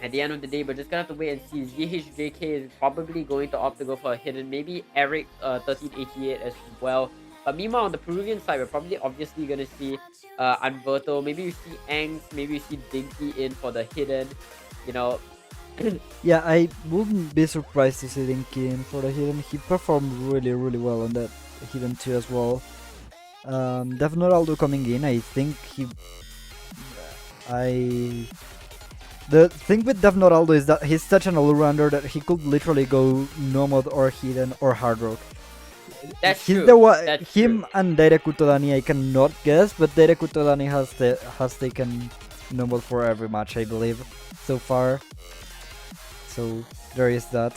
Speaker 1: at the end of the day, we're just gonna have to wait and see. ZHJK is probably going to opt to go for a hidden, maybe Eric 1388 as well. But meanwhile, on the Peruvian side, we're probably obviously gonna see Anverto. Maybe you see Angs, maybe you see Dinky in for the hidden. You know,
Speaker 2: Yeah, I wouldn't be surprised to see Dinky in for the hidden. He performed really, really well on that hidden too as well. Definitely coming in, I think I the thing with Definitely is that he's such an all-rounder that he could literally go Nomad or Hidden or Hard Rock.
Speaker 1: that's
Speaker 2: He's
Speaker 1: true.
Speaker 2: the one.
Speaker 1: That's
Speaker 2: Him
Speaker 1: true.
Speaker 2: and Daira Kutodani I cannot guess, but Daira Kutodani has taken Nomad for every match I believe so far. So there is that.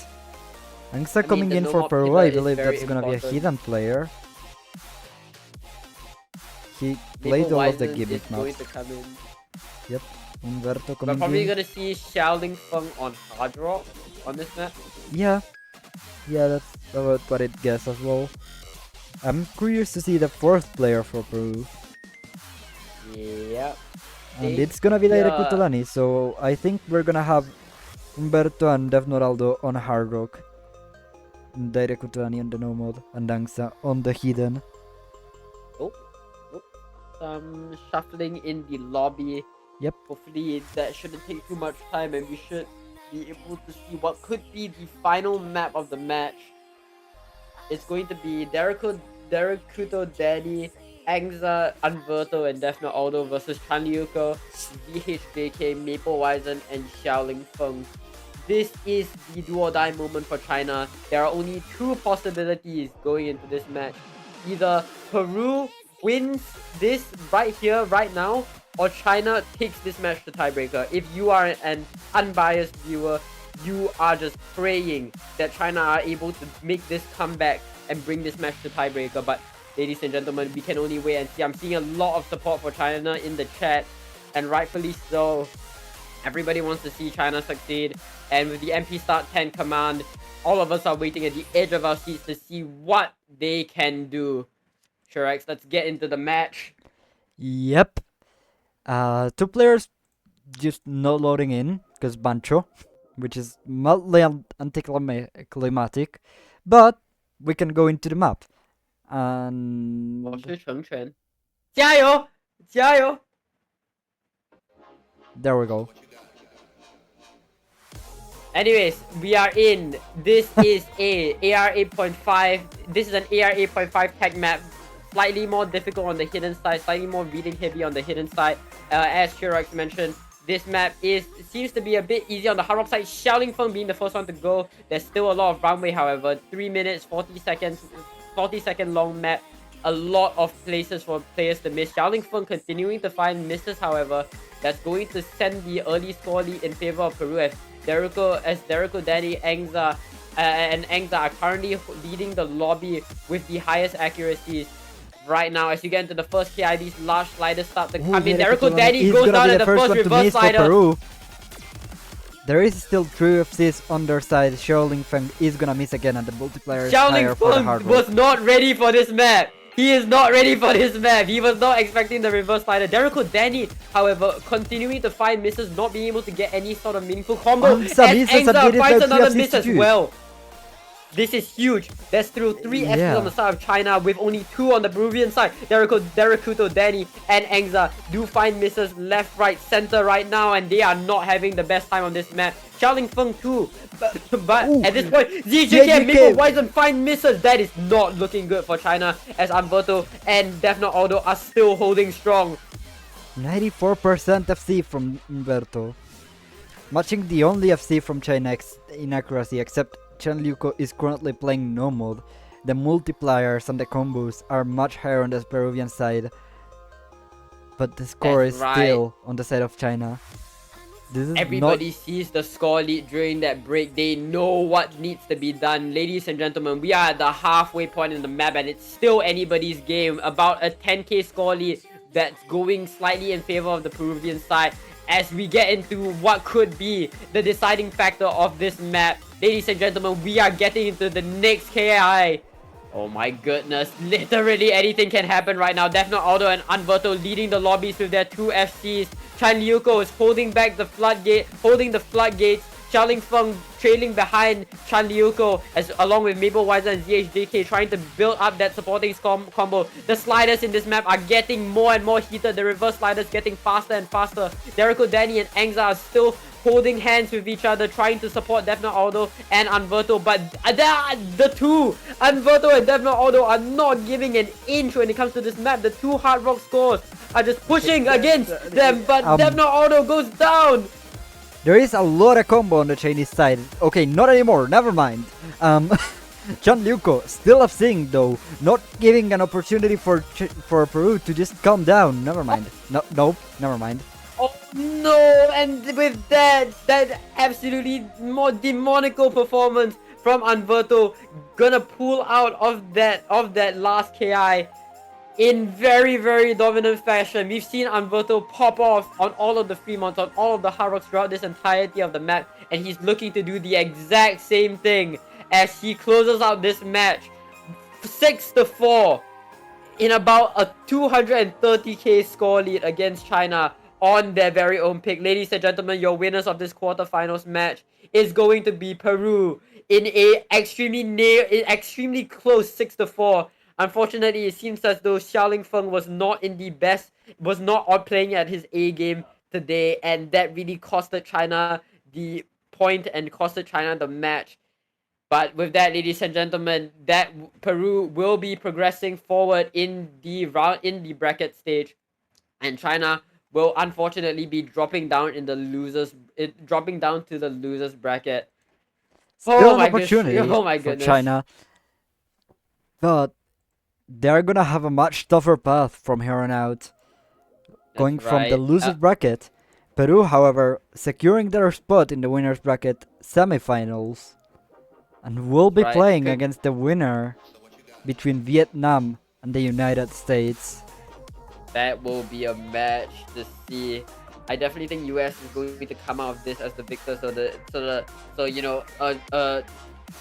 Speaker 2: Angsa
Speaker 1: I mean,
Speaker 2: coming
Speaker 1: the
Speaker 2: in for
Speaker 1: normal
Speaker 2: Peru,
Speaker 1: pivot
Speaker 2: I
Speaker 1: is
Speaker 2: believe
Speaker 1: very
Speaker 2: that's gonna be a
Speaker 1: important.
Speaker 2: hidden player. He
Speaker 1: Maple
Speaker 2: played all of the
Speaker 1: Wisen is
Speaker 2: gimmick
Speaker 1: going
Speaker 2: maps.
Speaker 1: to come in.
Speaker 2: Yep, Umberto
Speaker 1: We're
Speaker 2: coming
Speaker 1: probably
Speaker 2: in.
Speaker 1: gonna see Xiaoling Feng on Hard Rock on this map.
Speaker 2: Yeah, that's about what it guess as well. I'm curious to see the fourth player for Peru.
Speaker 1: Yeah.
Speaker 2: And it's gonna be Daira
Speaker 1: Yeah.
Speaker 2: Kutolani, so I think we're gonna have Umberto and Devnoraldo on Hard Rock. Daira Kutolani on the no mode, and Angsa on the hidden.
Speaker 1: Oh, oh. Some shuffling in the lobby.
Speaker 2: Yep.
Speaker 1: Hopefully that shouldn't take too much time and we should be able to see what could be the final map of the match. It's going to be Derekuto, Danny, Angza, Anverto, and Defna Aldo versus Chanliuko, VHJK, Maple Wisen, and Xiaoling Feng. This is the do or die moment for China. There are only two possibilities going into this match. Either Peru wins this right here, right now, or China takes this match to tiebreaker. If you are an unbiased viewer, you are just praying that China are able to make this comeback and bring this match to tiebreaker. But ladies and gentlemen, we can only wait and see. I'm seeing a lot of support for China in the chat, and rightfully so. Everybody wants to see China succeed, and with the MP Start 10 command, all of us are waiting at the edge of our seats to see what they can do. Shurex, let's get into the match.
Speaker 2: Yep. Two players just not loading in because Bancho, which is mildly anticlimactic, but we can go into the map.
Speaker 1: 我
Speaker 2: And
Speaker 1: 是成全，加油，加油！
Speaker 2: there we go.
Speaker 1: Anyways, we are in. This is a AR 8.5. This is an AR 8.5 tech map. Slightly more difficult on the hidden side, slightly more reading heavy on the hidden side. As Shirax mentioned, this map seems to be a bit easy on the hard rock side. Xiaoling Feng being the first one to go. There's still a lot of runway, however. 3 minutes, 40 seconds, 40-second long map. A lot of places for players to miss. Xiaoling Feng continuing to find misses, however. That's going to send the early score lead in favor of Peru as Dereko, Danny, Angza, and Angza are currently leading the lobby with the highest accuracies. Right now, as you get into the first KID's large slider start to come in. Dereko Danny goes down at the first reverse slider.
Speaker 2: Peru. There is still 3 FCs on their side. Xiaoling Feng is gonna miss again, and the multiplier is higher
Speaker 1: Xiaoling
Speaker 2: for the hard
Speaker 1: Feng
Speaker 2: rock.
Speaker 1: was not ready for this map. He is not ready for this map. He was not expecting the reverse slider. Dereko Danny, however, continuing to find misses, not being able to get any sort of meaningful combo.
Speaker 2: Angza misses and
Speaker 1: Angza finds
Speaker 2: did
Speaker 1: another
Speaker 2: FCs
Speaker 1: miss
Speaker 2: to
Speaker 1: as
Speaker 2: do.
Speaker 1: well. This is huge. There's still 3 FCs on the side of China with only 2 on the Peruvian side. Derekuto, Danny, and Angza do find misses left, right, center right now, and they are not having the best time on this map. Xiaoling Feng too. But at this point, ZJK and Maple Wisen find misses. That is not looking good for China as Anverto and Defna Aldo are still holding strong.
Speaker 2: 94% FC from Umberto. Matching the only FC from China in accuracy, except Chen Liuko is currently playing no mode. The multipliers and the combos are much higher on the Peruvian side, but the score is still on the side of China.
Speaker 1: Everybody sees the score lead during that break. They know what needs to be done. Ladies and gentlemen, we are at the halfway point in the map and it's still anybody's game. About a 10k score lead that's going slightly in favor of the Peruvian side. as we get into what could be the deciding factor of this map. Ladies and gentlemen, we are getting into the next KI. Oh my goodness, literally anything can happen right now. Definite Auto and Unverto leading the lobbies with their 2 FCs. Chan Liuko is holding back the floodgates. Xiaoling Feng trailing behind Chan Liuko as along with Maple Wiser and ZHJK trying to build up that supporting combo. The sliders in this map are getting more and more heated. The reverse sliders getting faster and faster. Dereko, Danny and Angza are still holding hands with each other, trying to support Definite Auto and Unverto, but the two, Unverto and Definite Auto, are not giving an inch when it comes to this map. The two Hard Rock scores are just pushing against them, but Definite Auto goes down.
Speaker 2: There is a lot of combo on the Chinese side. Okay, not anymore, never mind. Chan Liuko still absing though, not giving an opportunity for Peru to just calm down. Never mind. Nope, never mind.
Speaker 1: Oh no, and with that absolutely more demonical performance from Unverto, gonna pull out of that last KI in very, very dominant fashion. We've seen Unverto pop off on all of the Fremonts, on all of the Hard Rocks throughout this entirety of the map, and he's looking to do the exact same thing as he closes out this match 6-4 in about a 230k score lead against China on their very own pick. Ladies and gentlemen, your winners of this quarterfinals match is going to be Peru in a extremely close 6-4. Unfortunately, it seems as though Xiaoling Feng was not playing at his A game today, and that really costed China the point and costed China the match. But with that, ladies and gentlemen, that Peru will be progressing forward in the bracket stage, and China will unfortunately be dropping down to the losers bracket.
Speaker 2: Still an opportunity
Speaker 1: Oh my
Speaker 2: for
Speaker 1: goodness.
Speaker 2: China, but they're gonna have a much tougher path from here on out. Going from the losers bracket, Peru, however, securing their spot in the winners bracket semifinals, and will be playing against the winner between Vietnam and the United States.
Speaker 1: That will be a match to see. I definitely think US is going to come out of this as the victor.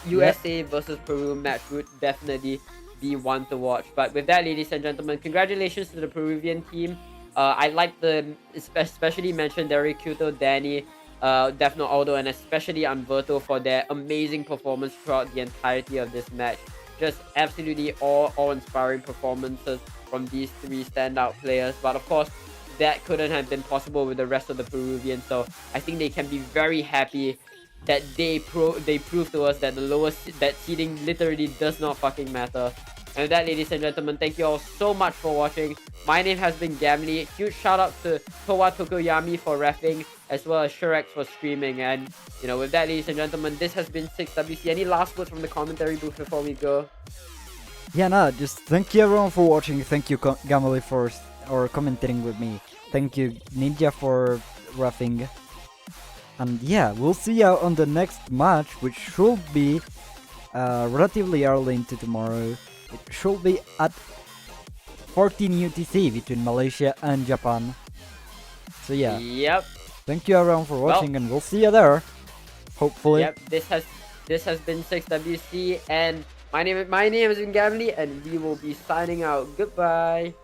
Speaker 1: USA versus Peru match would definitely be one to watch. But with that, ladies and gentlemen, congratulations to the Peruvian team. I'd like to especially mention Derek Kuto, Danny, Definite Aldo, and especially Unverto for their amazing performance throughout the entirety of this match. Just absolutely awe-inspiring performances from these three standout players. But of course, that couldn't have been possible with the rest of the Peruvians. So I think they can be very happy that they proved to us that that seeding literally does not fucking matter. And with that, ladies and gentlemen, thank you all so much for watching. My name has been Gamli. Huge shout out to Towa Tokoyami for reffing, as well as Shurex for streaming. And with that, ladies and gentlemen, this has been 6WC. Any last words from the commentary booth before we go?
Speaker 2: Yeah, no, just thank you everyone for watching. Thank you Gamli for commentating with me. Thank you Ninja for reffing. And yeah, we'll see you on the next match, which should be relatively early into tomorrow. It should be at 14 UTC between Malaysia and Japan. So yeah.
Speaker 1: Yep.
Speaker 2: Thank you everyone for watching, and we'll see you there. Hopefully.
Speaker 1: Yep. This has been 6WC, and my name has been Gamli, and we will be signing out. Goodbye.